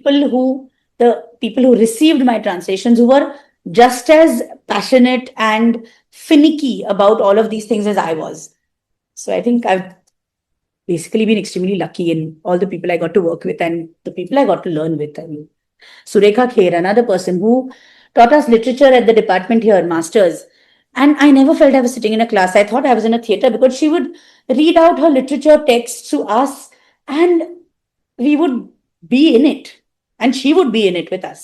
people who received my translations who were just as passionate and finicky about all of these things as I was. So I think I've basically been extremely lucky in all the people I got to work with and the people I got to learn with. I mean, Surekha Kher, another person who taught us literature at the department here, masters. And I never felt I was sitting in a class. I thought I was in a theater because she would read out her literature texts to us and we would be in it. And she would be in it with us.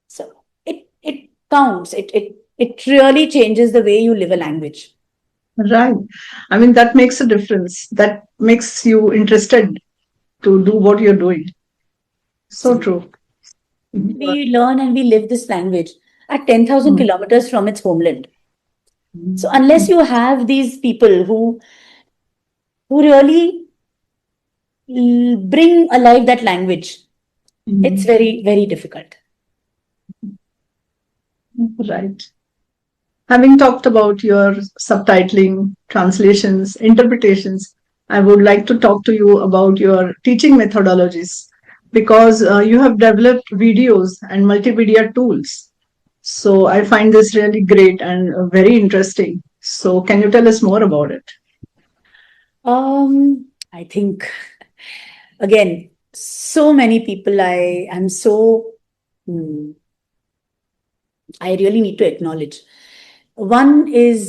So it counts. It really changes the way you live a language. Right. I mean, that makes a difference. That makes you interested to do what you're doing. So Absolutely. true. We learn and we live this language at 10,000 Mm. kilometers from its homeland. So unless you have these people who really bring alive that language, it's very, very difficult. Right. Having talked about your subtitling, translations, interpretations, I would like to talk to you about your teaching methodologies because you have developed videos and multimedia tools. So I find this really great and very interesting. So can you tell us more about it? I think again, so many people I am so I really need to acknowledge. One is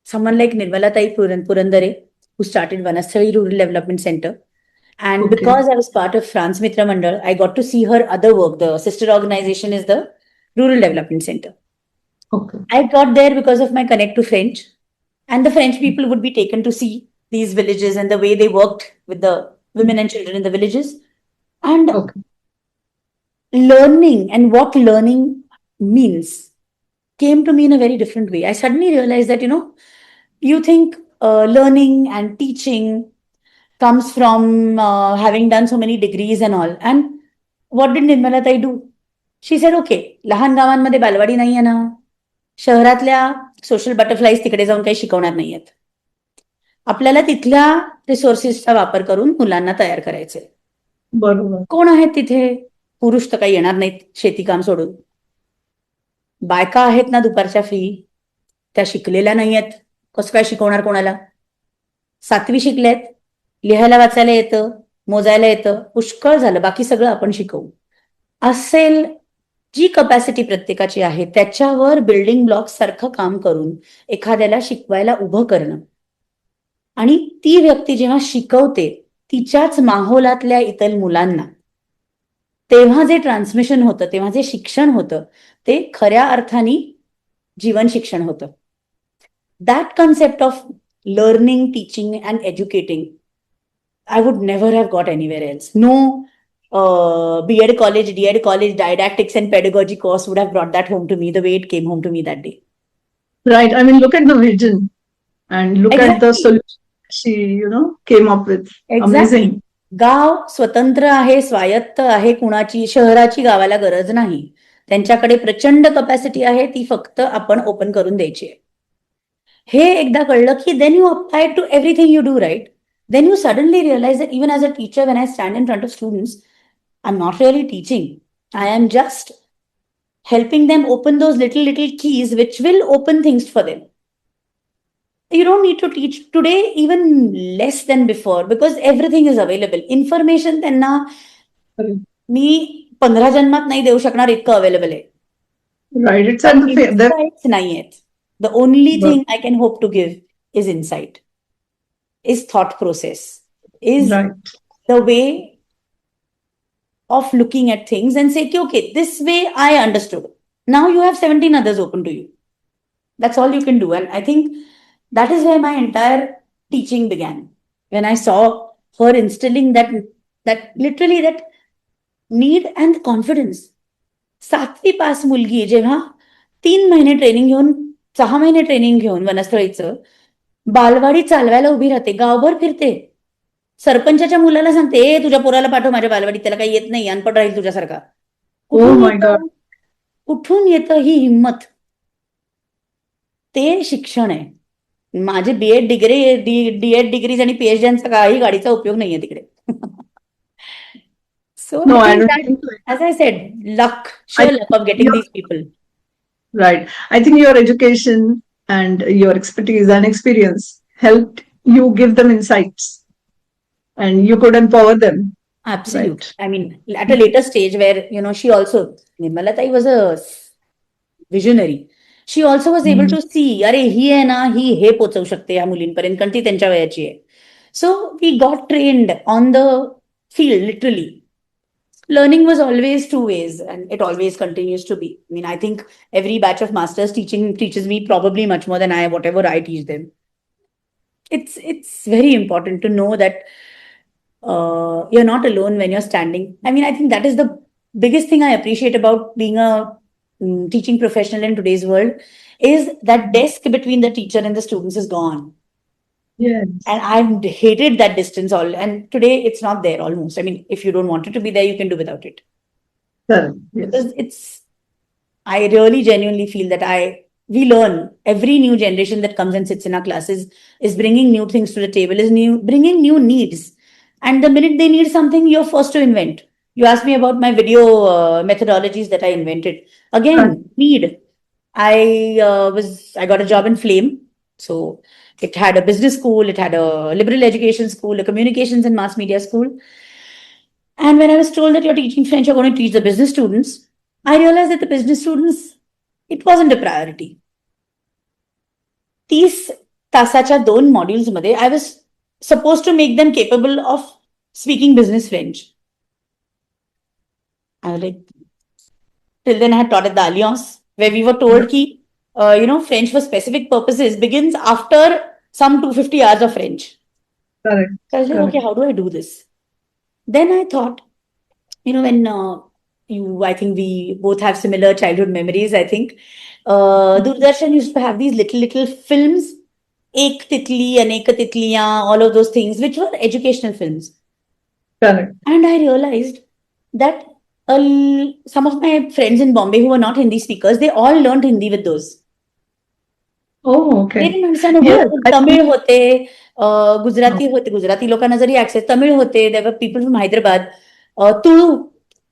someone like Nirmala Tai Purandare, who started Vanasthali Rural Development Center. And Okay. because I was part of France Mitra Mandal, I got to see her other work. The sister organization is the Rural Development Center. Okay. I got there because of my connect to French. And the French people would be taken to see these villages and the way they worked with the women and children in the villages. And Okay. learning and what learning means came to me in a very different way. I suddenly realized that, you think learning and teaching comes from having done so many degrees and all. And what did Nirmala Tai do? She said, okay, लहान गावांमध्ये बालवाडी नाहीये ना, शहरातल्या social butterflies तिकडे जाऊन काही शिकवणार नाहीयेत. आपल्याला तिथल्या रिसोर्सेसचा वापर करून मुलांना तयार करायचे. बरोबर. कोण आहेत तिथे? पुरुष तर काही येणार नाहीत शेतीकाम सोडून. बायका आहेत ना दुपारच्या फ्री, त्या शिकलेल्या नाहीयेत, कसं काय शिकवणार कोणाला? 7वी शिकलेत, लिहायला वाचायला येतं, मोजायला येतं, पुष्कळ झालं, बाकी सगळं आपण शिकवू. असेल जी कपॅसिटी प्रत्येकाची आहे त्याच्यावर बिल्डिंग ब्लॉक सारखं काम करून एखाद्याला शिकवायला उभं करणं. आणि ती व्यक्ती जेव्हा शिकवते तिच्याच माहोलातल्या इतर मुलांना, तेव्हा जे ट्रान्समिशन होतं, तेव्हा जे शिक्षण होतं, ते खऱ्या अर्थाने जीवन शिक्षण होतं. That concept of learning, teaching, and educating, I would never have got anywhere else. No B.Ed college, D.Ed college, didactics and pedagogy course would have brought that home to me the way it came home to me that day. Right. I mean, look at the vision and look at the Exactly. solution she, came up with. Exactly. Amazing. गाव स्वतंत्र आहे, स्वायत्त आहे, कुणाची शहराची गावाला गरज नाही. त्यांच्याकडे प्रचंड कपॅसिटी आहे, ती फक्त आपण ओपन करून द्यायची आहे. हे एकदा कळलं की then you apply to everything you do right. Then you suddenly realise that even as a teacher when I stand in front of students, I am not really teaching. I am just helping them open those little keys which will open things for them. You don't need to teach today even less than before because everything is available. Information त्यांना मी 15 जन्मात नाही देऊ शकणार इतकं available आहे. Right. It's पण at the insights नाही आहेत. The only thing I can hope to give is insight, is thought process, is right. the way of looking at things and say, okay, this way I understood. Now you have 17 others open to you. That's all you can do. And I think that is where my entire teaching began. When I saw her instilling that literally that need and confidence. 7वी पास मुलगी जेव्हा 3 महिने training घेऊन 6 महिने training घेऊन वनस्थळीचं बालवाडी चालवायला उभी राहते, गावभर फिरते, सरपंचाच्या मुलाला सांगते, ए तुझ्या पोराला पाठव माझ्या बालवाडीत, त्याला काही येत नाही, अनपड राहील तुझ्यासारखा. Oh my God. कुठून येतं ही हिंमत? ते शिक्षण आहे. माझे बीएड डिग्री, डीएड डिग्रीज आणि पीएचडीचा काही गाडीचा उपयोग नाहीये तिकडे. So No, I I think don't that, think so. as I said, luck, sheer luck of getting these people. Right. I think your education and your expertise and experience helped you give them insights and you could empower them. Absolute. Right. I mean, at a later stage where, she also, Nirmalatai was a visionary. She also was able to see, अरे ही आहे ना, ही हे पोचवू शकते या मुलींपर्यंत कारण ती त्यांच्या वयाची आहे. So we got trained on the field, literally. Learning was always two ways and it always continues to be. I mean, I think every batch of masters teaches me probably much more than whatever I teach them. It's very important to know that you're not alone when you're standing. I mean, I think that is the biggest thing I appreciate about being a teaching professional in today's world is that desk between the teacher and the students is gone. Yes. And I've hated that distance and today it's not there almost. I mean, if you don't want it to be there, you can do without it. Correct. Yes. Because I really genuinely feel that we learn. Every new generation that comes and sits in our classes is bringing new things to the table, bringing new needs. And the minute they need something, you're first to invent. You asked me about my video methodologies that I invented. Again, need. I got a job in Flame. So it had a business school, it had a liberal education school, a communications and mass media school. And when I was told that you're teaching French, you're going to teach the business students, I realized that the business students, it wasn't a priority. 30 तासाच्या 2 modules मध्ये I was supposed to make them capable of speaking business French. I was like, till then I had taught at the Alliance, where we were told ki, French for specific purposes begins after some 250 hours of French. Correct. So I was like, okay, how do I do this? Then I thought, when I think we both have similar childhood memories, I think. Doordarshan used to have these little films, Ek Titli, Anek Titliyan, all of those things, which were educational films. Correct. And I realized that some of my friends in Bombay who were not Hindi speakers, they all learned Hindi with those. Oh, okay. They didn't understand a word. Tamil hote, Gujarati hote, Gujarati लोकांना जरी access, Tamil hote, there were people from Hyderabad, Tulu,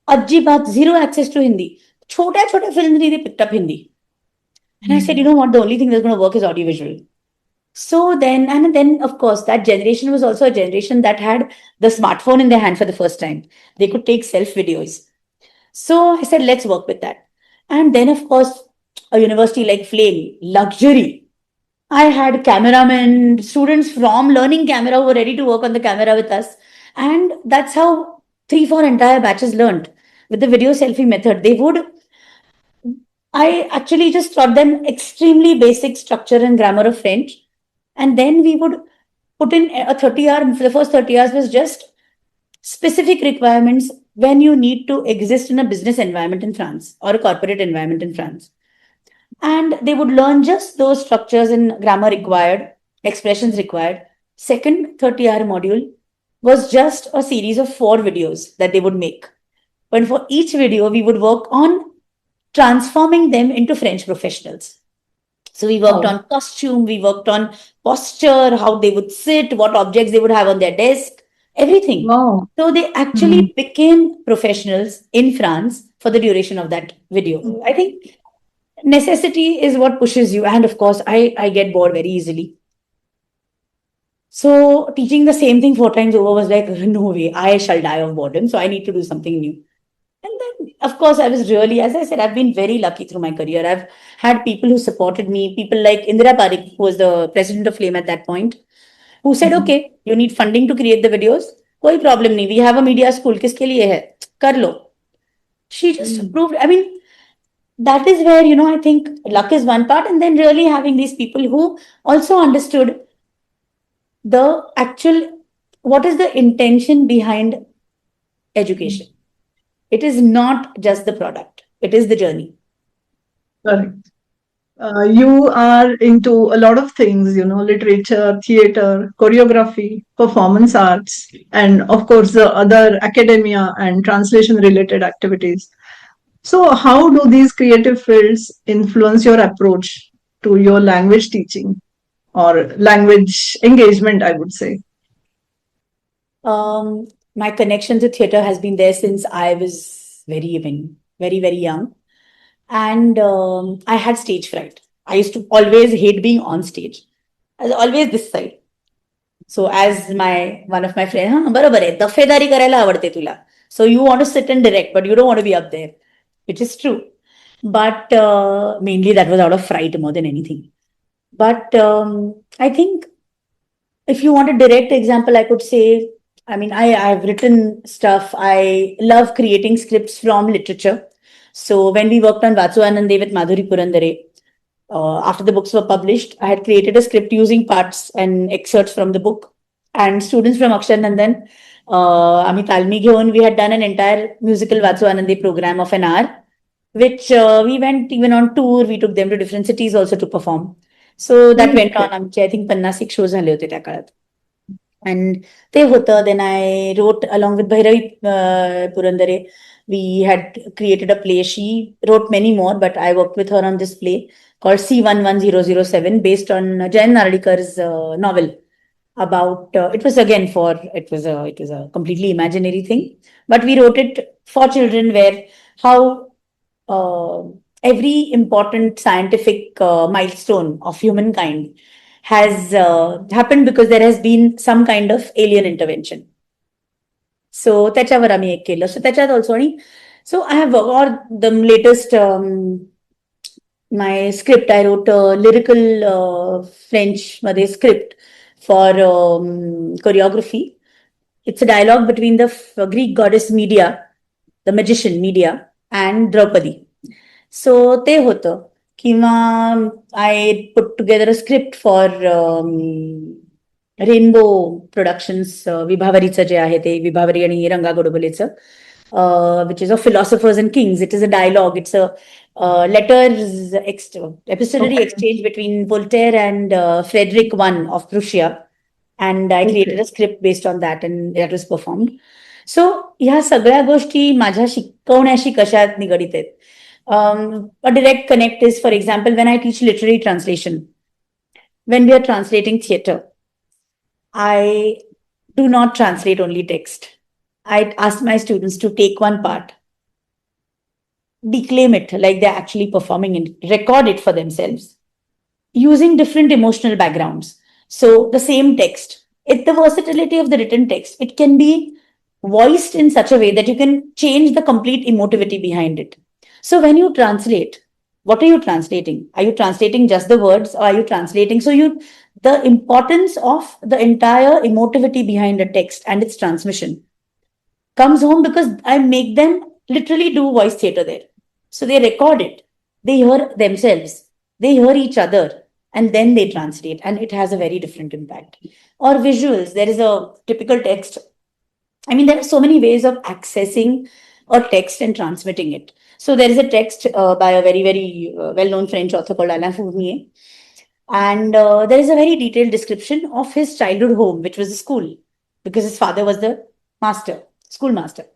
अजिबात zero access to Hindi. छोट्या films they picked up Hindi. And I said, you know what, the only thing that's going to work is audiovisual. So then of course, that generation was also a generation that had the smartphone in their hand for the first time. They could take self videos. So I said, let's work with that. And then, of course, a university like Flame, luxury. I had cameramen, students from learning camera who were ready to work on the camera with us. And that's how 3-4 entire batches learned with the video selfie method. I actually just taught them extremely basic structure and grammar of French. And then we would put in a 30 hour, the first 30 hours was just specific requirements when you need to exist in a business environment in France or a corporate environment in France. And they would learn just those structures and grammar required, expressions required. Second 30-hour module was just a series of 4 videos that they would make. But for each video, we would work on transforming them into French professionals. So we worked Oh, on costume, we worked on posture, how they would sit, what objects they would have on their desk, everything. wow. So they Mhm. actually became professionals in France for the duration of that video. I think necessity is what pushes you. And of course, I get bored very easily. So teaching the same thing 4 times over was like, no way, I shall die of boredom. So I need to do something new. And then, of course, I was really, as I said, I've been very lucky through my career. I've had people who supported me, people like Indira Parekh, who was the president of Flame at that point, who said, Mhm. okay, you need funding to create the videos. Koi problem nahi. We have a media school. Kiske liye hai? Kar lo. She just Mm. approved. I mean, that is where, I think luck is one part. And then really having these people who also understood the actual, what is the intention behind education. It is not just the product, it is the journey. Correct. You are into a lot of things, literature, theater, choreography, performance arts, and of course, the other academia and translation related activities. So, how do these creative fields influence your approach to your language teaching or language engagement, I would say? My connection to theater has been there since I was very, very young. And I had stage fright. I used to always hate being on stage. I was always this side. So as my one of my friends, "हाँ, बरोबर आहे, दफेदारी करायला आवडते तुला. So you want to sit and direct, but you don't want to be up there," which is true. But mainly that was out of fright more than anything. But I think if you want a direct example, I could say, I mean, I've written stuff. I love creating scripts from literature. So when we worked on Vatsu Anande with Madhuri Purandare, after the books were published, I had created a script using parts and excerpts from the book. And students from Akshar Nandan, Amit Almi Gheon, we had done an entire musical Vatsu Anande program of an hour, which we went even on tour. We took them to different cities also to perform. So that went on. Okay. आमचे I think 50 shows झाले होते त्या काळात. And ते होतं. Then I wrote along with Bhairavi Purandare. We had created a play. She wrote many more, but I worked with her on this play called C11007, based on Jayan Naradikar's novel. About it was again for it was a completely imaginary thing, but we wrote it for children, where how uh, every important scientific milestone of humankind has happened because there has been some kind of alien intervention. So त्याच्यावर आम्ही एक केलं. So त्याच्यात also आणि so I have or the latest my script I wrote a lyrical French मध्ये script for choreography. It's a dialogue between the Greek goddess Medea, the magician Medea, and Draupadi. So ते होतं. किंवा I put together a script for rainbow productions विभावरीचं जे आहे ते विभावरी आणि रंगा गोडबोलेचं which is of philosophers and kings. It is a dialogue. It's a letters epistolary Okay. exchange between Voltaire and Frederick I of Prussia. And I created Okay. a script based on that, and that was performed. So ह्या सगळ्या गोष्टी माझ्या शिकवण्याशी कशा निगडित आहेत. A direct connect is, for example, when I teach literary translation, when we are translating theater, I do not translate only text. I ask my students to take one part, declaim it like they're actually performing it, record it for themselves using different emotional backgrounds. So the same text, the versatility of the written text, it can be voiced in such a way that you can change the complete emotivity behind it. So when you translate, what are you translating? Are you translating just the words, or are you translating? So the importance of the entire emotivity behind a text and its transmission comes home because I make them literally do voice theater there. So they record it, they hear themselves, they hear each other, and then they translate, and it has a very different impact. Or visuals, there is a typical text I mean, there are so many ways of accessing a text and transmitting it. So there is a text by a very, very well-known French author called Alain Fournier. And there is a very detailed description of his childhood home, which was a school, because his father was the master, schoolmaster.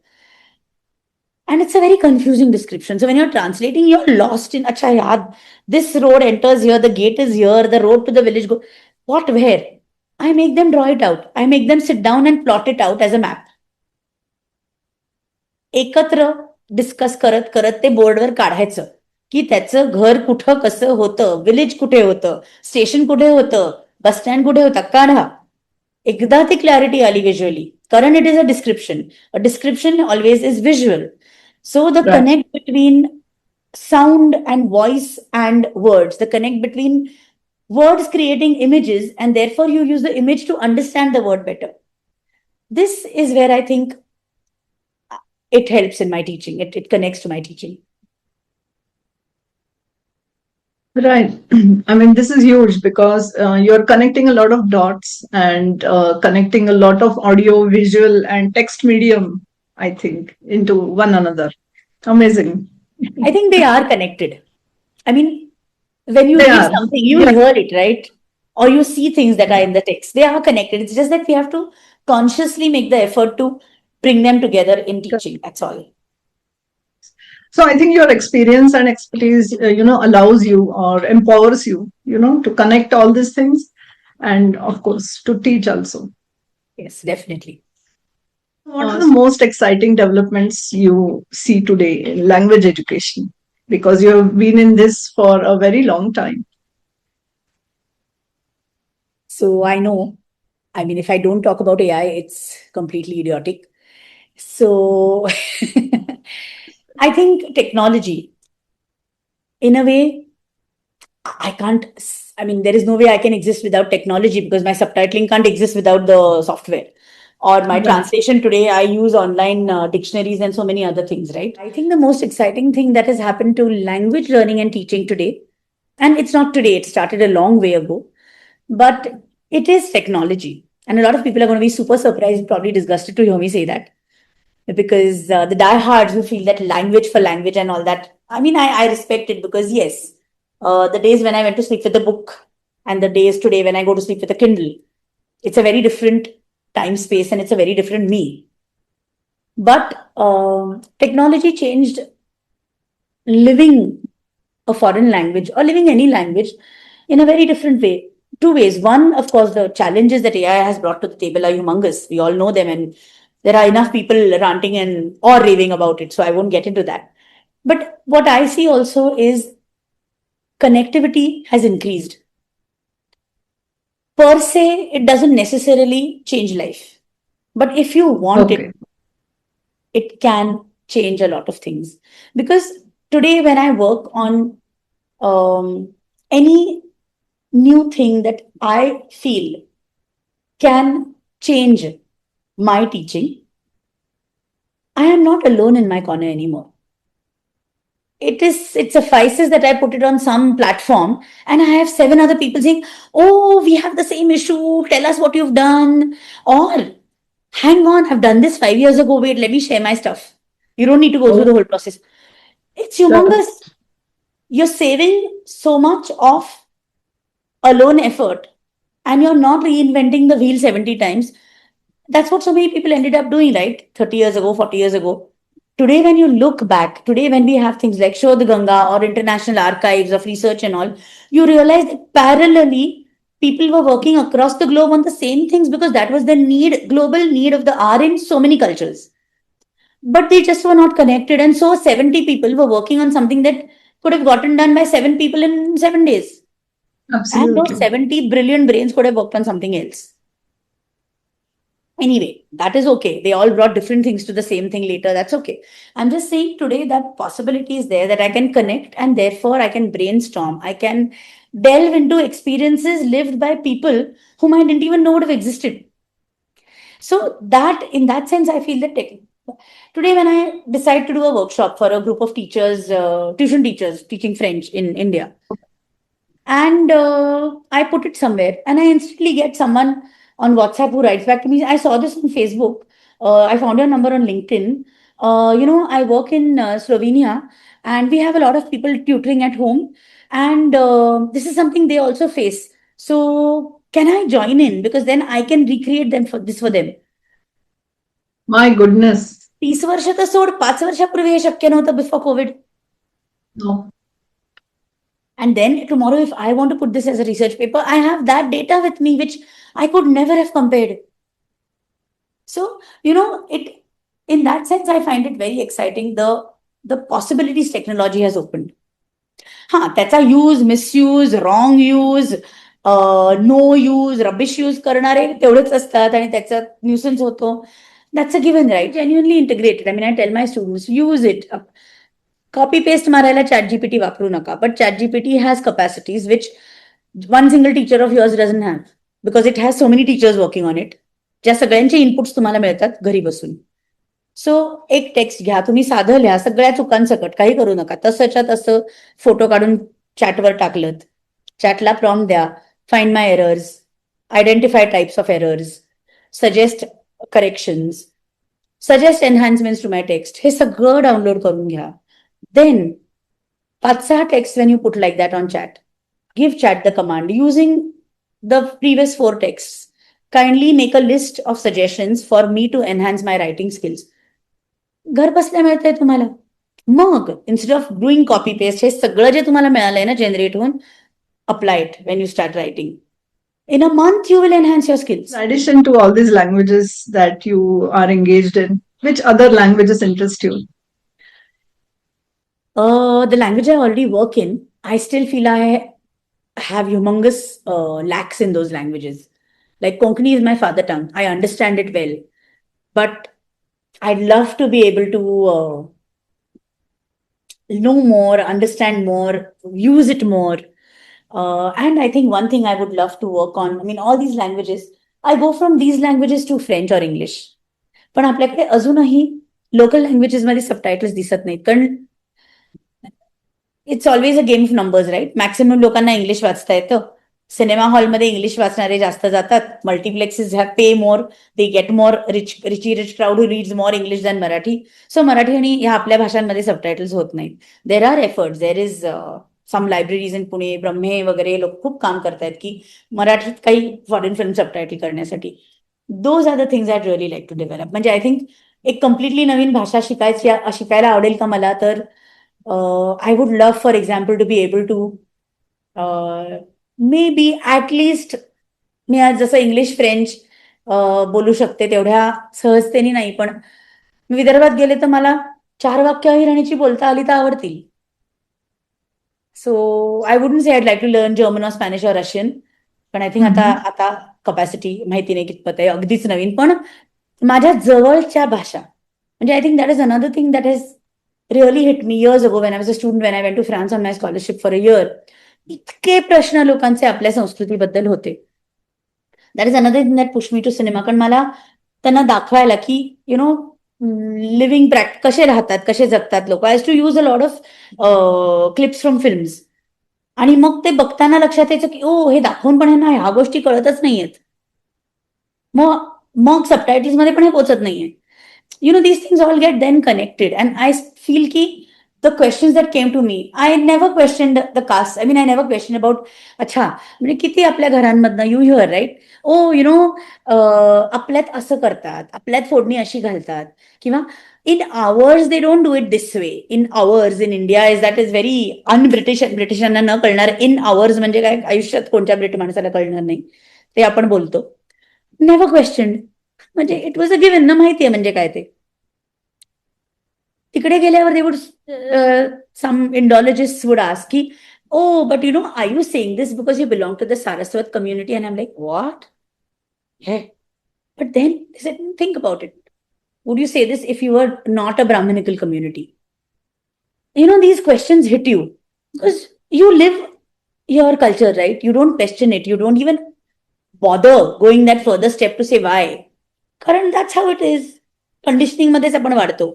And it's a very confusing description. So when you're translating, you're lost in, acha yaar, this road enters here, the gate is here, the road to the village go. What, where? I make them draw it out. I make them sit down and plot it out as a map. एकत्र discuss करत करत ते बोर्डवर काढायचं की त्याचं घर कुठं कसं होतं, विलेज कुठे होतं, स्टेशन कुठे होतं, बस स्टँड कुठे होता, काढा. एकदा ती क्लॅरिटी आली व्हिज्युअली, कारण it is a description always is visual. So the Right. Connect between sound and voice and words, the connect between words creating images, and therefore you use the image to understand the word better. This is where I think it helps in my teaching. It connects to my teaching. Right. I mean, this is huge because you're connecting a lot of dots and connecting a lot of audio, visual, and text medium, I think, into one another. Amazing. I think they are connected. I mean, when you They read are. something, you Yeah. hear it, right? Or you see things that are in the text. They are connected. It's just that we have to consciously make the effort to bring them together in teaching. That's all. So I think your experience and expertise, allows you or empowers you, to connect all these things, and of course to teach also. Yes, definitely. What are the most exciting developments you see today in language education? Because you have been in this for a very long time. So I know, I mean, if I don't talk about AI, it's completely idiotic. So I think technology, in a way, I can't, I mean, there is no way I can exist without technology because my subtitling can't exist without the software. Or my Right. translation today, I use online dictionaries and so many other things, right? I think the most exciting thing that has happened to language learning and teaching today, and it's not today, it started a long way ago, but it is technology. And a lot of people are going to be super surprised, probably disgusted to hear me say that. Because the diehards who feel that language for language and all that, I mean, I respect it because, yes, the days when I went to sleep with a book and the days today when I go to sleep with a Kindle, it's a very different time space and it's a very different me. But technology changed living a foreign language or living any language in a very different way. Two ways. One, of course, the challenges that AI has brought to the table are humongous. We all know them, and there are enough people ranting and or raving about it. So I won't get into that. But what I see also is connectivity has increased. Per se, it doesn't necessarily change life. But if you want Okay. it can change a lot of things. Because today, when I work on any new thing that I feel can change my teaching, I am not alone in my corner anymore. It suffices that I put it on some platform and I have 7 other people saying, oh, we have the same issue, tell us what you've done. Or, hang on, I've done this 5 years ago, wait, let me share my stuff. You don't need to go through the whole process. It's humongous. You're saving so much of alone effort and you're not reinventing the wheel 70 times. That's what so many people ended up doing, right? 30 years ago, 40 years ago. Today, when you look back, today, when we have things like Show the Ganga or international archives of research and all, you realize that parallelly, people were working across the globe on the same things because that was the need, global need of the hour in so many cultures. But they just were not connected. And so 70 people were working on something that could have gotten done by 7 people in 7 days. And those Absolutely. 70 brilliant brains could have worked on something else. Anyway, that is okay. They all brought different things to the same thing later. That's okay. I'm just saying today that possibility is there that I can connect and therefore I can brainstorm. I can delve into experiences lived by people whom I didn't even know would have existed. So that, in that sense, I feel that today when I decide to do a workshop for a group of teachers, tuition teachers teaching French in India, and I put it somewhere and I instantly get someone on WhatsApp who writes back to me, I saw this on Facebook. I found your number on LinkedIn. I work in Slovenia, and we have a lot of people tutoring at home, and this is something they also face. So can I join in? Because then I can recreate them for them. My goodness. 30 वर्ष तर सोड, 5 वर्षापूर्वी हे शक्य नव्हतं before Covid. No. And then tomorrow, if I want to put this as a research paper, I have that data with me, which I could never have compared. So, it, in that sense, I find it very exciting. The possibilities technology has opened. त्याचा use, misuse, wrong use, no use, rubbish use करणारे तेवढेच असतात आणि त्याचा nuisance होतो. That's a given, right? Genuinely integrated. I mean, I tell my students, use it. Copy paste मारायला ChatGPT वापरू नका. But ChatGPT has capacities which one single teacher of yours doesn't have, because it has so many teachers working on it. ज्या सगळ्यांचे inputs तुम्हाला मिळतात घरी बसून. सो एक टेक्स्ट घ्या, तुम्ही साधं लिहा, सगळ्या चुकांसकट, काही करू नका. तसंच्या तसं फोटो काढून चॅटवर टाकलं, चॅटला प्रॉम्प्ट द्या, find my errors, identify types of errors, suggest corrections, suggest enhancements to my text, हे सगळं डाउनलोड करून घ्या. Then 5-6 text when you put like that on chat, give chat the command using the previous 4 texts. Kindly make a list of suggestions for me to enhance my writing skills. घर बसल्या मिळतंय तुम्हाला. मग instead of doing copy paste, हे सगळं जे तुम्हाला मिळालंय ना जनरेट होऊन, apply it when you start writing. In a month, you will enhance your skills. In addition to all these languages that you are engaged in, which other languages interest you? The language I already work in, I still feel I have humongous lacks in those languages. Like Konkani is my father tongue. I understand it well. But I'd love to be able to know more, understand more, use it more. And I think one thing I would love to work on, I mean, all these languages, I go from these languages to French or English. पण आपल्याकडे अजूनही local languages मध्ये subtitles दिसत नाहीत, कारण it's always a game of numbers, right? Maximum लोकांना English वाचता येतं. सिनेमा हॉलमध्ये इंग्लिश वाचणारे जास्त जातात. Multiplexes have pay more, they get more rich crowd who reads more English than Marathi. So Marathi आणि ह्या आपल्या भाषांमध्ये सबटायटल्स होत नाहीत. There are efforts, there is some libraries in Pune, Brahme वगैरे लोक खूप काम करतायत की मराठीत काही फॉरेन फिल्म सबटायटल करण्यासाठी. Those are the things I really like to develop. म्हणजे आय थिंक एक कम्प्लिटली नवीन भाषा शिकायला आवडेल का मला, तर I would love, for example, to be able to maybe at least, मी आज जसं इंग्लिश फ्रेंच बोलू शकते तेवढ्या सहजतेने नाही, पण विदर्भात गेले तर मला 4 वाक्य हिराणीची बोलता आली तर आवडतील. So I wouldn't say I'd like to learn German और स्पॅनिश और रशियन, पण आय थिंक आता कपॅसिटी माहिती नाही कितपत आहे, अगदीच नवीन. पण माझ्या जवळच्या भाषा, म्हणजे I think that is another thing that is really hit me years ago when I was a student, when I went to France on my scholarship for a year. इतके प्रश्न लोकांचे आपल्या संस्कृतीबद्दल होते. That is another thing that pushed me to cinema. कारण मला त्यांना दाखवायला की लिव्हिंग कसे राहतात, कसे जगतात लोक. I too use a lot of clips from films, आणि मग ते बघताना लक्षात यायचं की ओ, हे दाखवून पण ह्यांना ह्या गोष्टी कळतच नाहीयेत. मग सबटायटल्स मध्ये पण हे पोचत नाहीये. These things all get then connected, and I feel ki the questions that came to me, I never questioned the caste. I mean, I never questioned about, अच्छा म्हणजे किती आपल्या घरांमधनं you hear, right? आपल्यात असं करतात, आपल्यात फोडणी अशी घालतात, किंवा in ours they don't do it this way. In ours in India is that is very un-British. ब्रिटिशांना न कळणार in ours म्हणजे काय, आयुष्यात कोणत्या ब्रिटिश माणसाला कळणार नाही ते आपण बोलतो. नेव्हर क्वेश्चन्ड, म्हणजे इट वॉज अ गिव्हन ना, माहितीये म्हणजे काय ते. तिकडे गेल्यावर they would, some Indologist would ask की, oh but are you saying this because you belong to the Saraswat community? And I am like, what? है, but then they said, think about it. Would you say this if you were not a Brahmanical community? These questions hit you because you live your culture, right? You don't question it. You don't even bother going that further step to say why. कारण that's how it is. Conditioning मध्येच आपण वाढतो.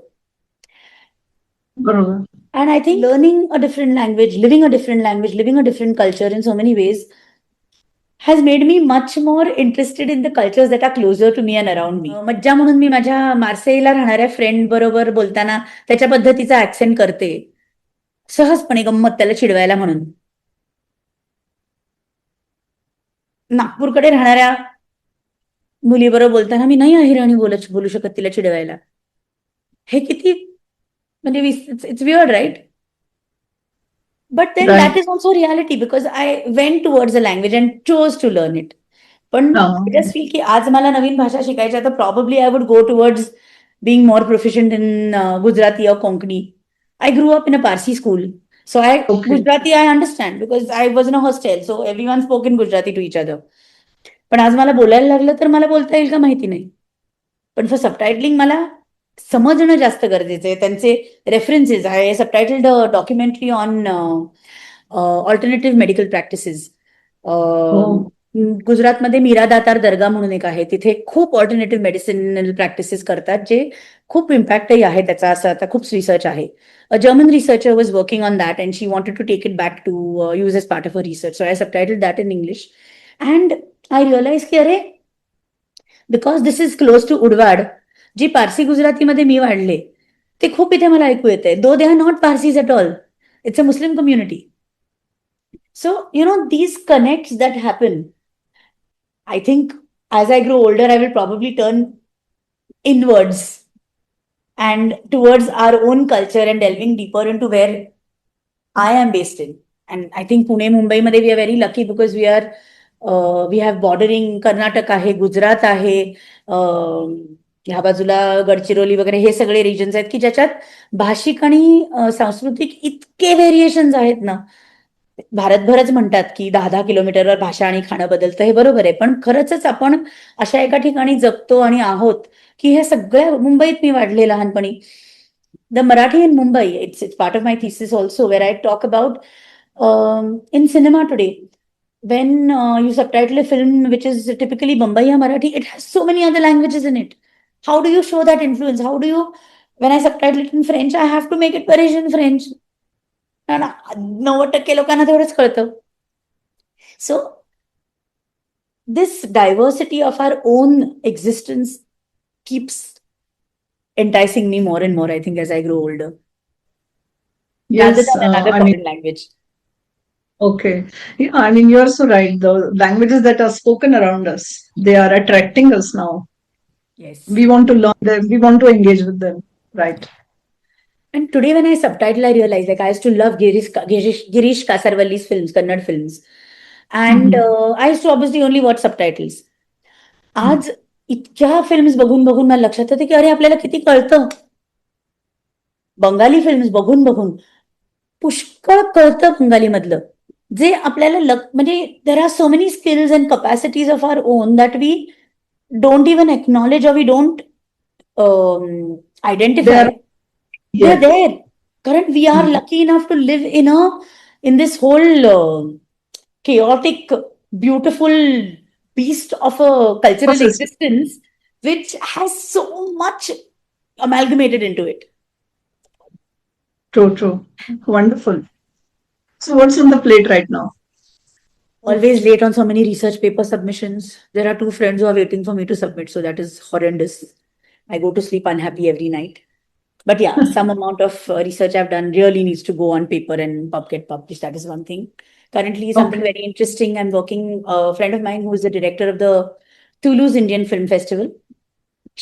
बरोबर. And I think learning a different language, living a different language, living a different culture in so many ways has made me much more interested in the cultures that are closer to me and around me. मज्जा म्हणून मी माझ्या मार्सेईला राहणाऱ्या friend बरोबर बोलताना त्याच्या पद्धतीचा accent करते, सहजपणे, गंमत त्याला चिडवायला म्हणून. नागपूरकडे राहणाऱ्या मुलीबरोबर बोलताना मी नाही अहिराणी बोलू शकत तिला चिडवायला. हे किती म्हणजे it's weird, right? But then that Right. is also reality because I went towards a language and chose to learn it. पण I just feel की आज मला नवीन भाषा शिकायची आहे तर probably I would go towards being more proficient in Gujarati or Konkani. I grew up in a Parsi school. So Okay. Gujarati I understand because I was in a hostel. So everyone spoke in Gujarati to each other. पण आज मला बोलायला लागलं तर मला बोलता येईल का माहिती नाही. पण फॉर सबटायटलिंग मला समजणं जास्त गरजेचं आहे. त्यांचे references. I subtitled a documentary on alternative medical practices. गुजरातमध्ये मीरा दातार दर्गा म्हणून एक आहे. तिथे खूप ऑल्टरनेटिव्ह मेडिसिनल प्रॅक्टिसेस करतात जे खूप इम्पॅक्टही आहे त्याचा. असं आता खूप रिसर्च आहे. A German researcher was working on that and she wanted to take it back to use as part of her research. So I subtitled that in English. And I realized की अरे, because this is close to Udvada, जी पारसी गुजरातीमध्ये मी वाढले ते खूप इथे मला ऐकू येते. Though they are not Parsis at all, it's a Muslim community. So these connects that happen, I think as I grow older, I will probably turn inwards and towards our own culture and delving deeper into where I am based in. And I think Pune, Mumbai मध्ये we are very lucky because we have bordering Karnataka आहे, गुजरात आहे, ह्या बाजूला गडचिरोली वगैरे हे सगळे reasons आहेत की ज्याच्यात भाषिक आणि सांस्कृतिक इतके व्हेरिएशन्स आहेत ना. भारतभरच म्हणतात की 10-10 किलोमीटरवर भाषा आणि खाणं बदलतं, हे बरोबर आहे. पण खरंच आपण अशा एका ठिकाणी जगतो आणि आहोत की हे सगळ्या. मुंबईत मी वाढले लहानपणी. The Marathi in Mumbai, it's part of my thesis also, where I talk about in cinema today. When you subtitle a film which is typically Bombay Marathi, it has so many other languages in it. How do you show that influence? How do you, when I subtitle it in French, I have to make it Parisian French. 90% लोकांना तेवढंच कळतं. So this diversity of our own existence keeps enticing me more and more, I think, as I grow older. Rather Yes, than another foreign language. Okay. Yeah, I mean, you're so right. The languages that are spoken around us, they are attracting us now. Yes. We want to learn them. We want to engage with them. Right. And today when I subtitle, I realize like I used to love Girish Kasarwalli's films, Kannada films. And I used to obviously only watch subtitles. आज इतक्या films बघून बघून मला लक्षात येते की अरे आपल्याला किती कळतं. बंगाली फिल्म्स बघून बघून पुष्कळ कळतं बंगाली मधलं, जे आपल्याला म्हणजे there are so many skills and capacities of our own that we don't even acknowledge or we don't identify. They are there. Current, we are lucky enough to live in this whole chaotic, beautiful beast of a cultural existence, which has so much amalgamated into it. True. Wonderful. So what's on the plate right now? Always late on so many research paper submissions. There are 2 friends who are waiting for me to submit, so that is horrendous. I go to sleep unhappy every night. But yeah, some amount of research I've done really needs to go on paper and get published. That is one thing. Currently, something very interesting. I'm working, a friend of mine who is the director of the Toulouse Indian Film Festival.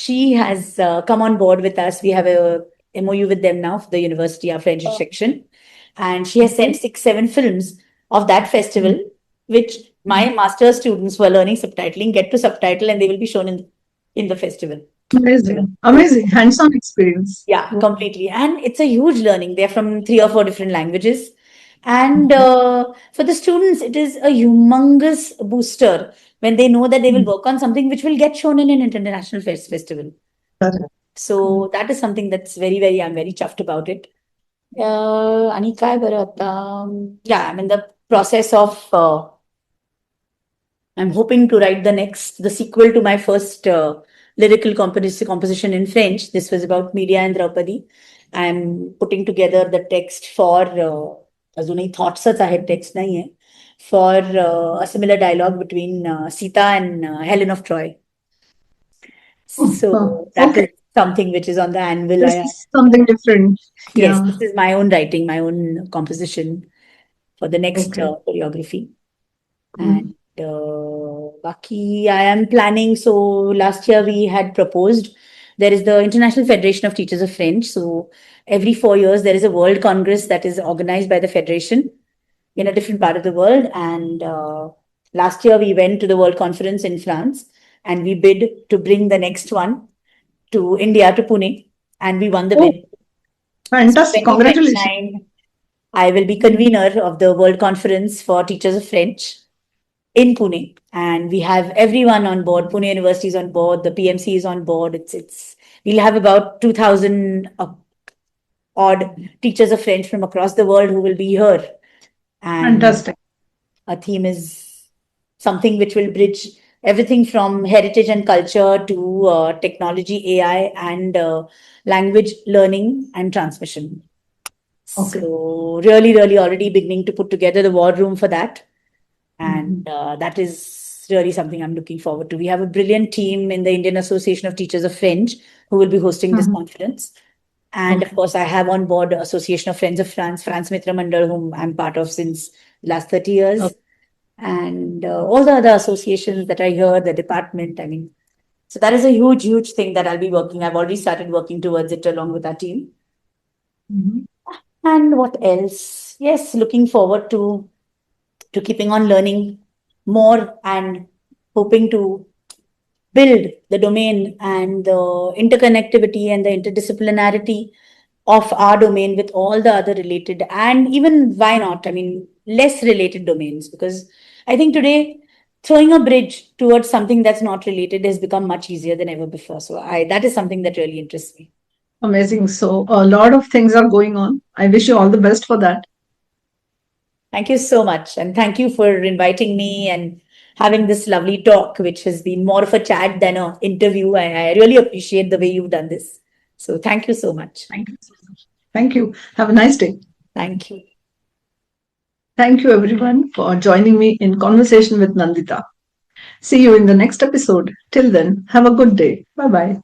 She has come on board with us. We have a MOU with them now for the university, our French section. And she has sent 6-7 films of that festival, which my master's students who are learning subtitling get to subtitle and they will be shown in the festival. Amazing hands-on experience. Yeah, completely. And it's a huge learning. They're from 3 or 4 different languages. And for the students, it is a humongous booster when they know that they will work on something which will get shown in an international festival. So that is something that's very, very, I'm very chuffed about it. आणि काय बरं आता, yeah, I'm in the process of I'm hoping to write the sequel to my first lyrical composition in French. This was about Media and Draupadi. I'm putting together the text for अजूनही थॉट्सच आहेत, text नाहीये, for a similar dialogue between Sita and Helen of Troy. So that Okay. is something which is on the anvil. This is something different. Yes, Yeah. this is my own writing, my own composition for the next Okay. choreography. Mm-hmm. And Baki, I am planning. So last year we had proposed. There is the International Federation of Teachers of French. So every 4 years there is a World Congress that is organized by the federation in a different part of the world. And last year we went to the World Conference in France, and we bid to bring the next one to India, to Pune, and we won the Oh, bid. So fantastic. Congratulations. 2029, I will be convener of the World Conference for Teachers of French in Pune, and we have everyone on board. Pune University is on board. The PMC is on board. It's we'll have about 2,000 odd teachers of French from across the world who will be here, and Fantastic. our theme is something which will bridge everything from heritage and culture to technology, AI, and language learning and transmission. Okay. So really, really already beginning to put together the war room for that. And Mhm. that is really something I'm looking forward to. We have a brilliant team in the Indian Association of Teachers of French who will be hosting this Mhm. conference. And of Okay. course, I have on board the Association of Friends of France, France Mitra Mandal, whom I'm part of since last 30 years. Okay. And all the other associations that I hear, the department. I mean, so that is a huge, huge thing that I'll be working. I've already started working towards it along with our team. Mhm. And what else? Yes, looking forward to keeping on learning more and hoping to build the domain and the interconnectivity and the interdisciplinarity of our domain with all the other related, and even why not, I mean, less related domains, because I think today throwing a bridge towards something that's not related has become much easier than ever before. So I that is something that really interests me. Amazing. So, a lot of things are going on. I wish you all the best for that. Thank you so much. And thank you for inviting me and having this lovely talk, which has been more of a chat than an interview. I really appreciate the way you've done this. So thank you so much. Thank you so much. Thank you. Have a nice day. Thank you. Thank you, everyone, for joining me in conversation with Nandita. See you in the next episode. Till then, have a good day. Bye bye.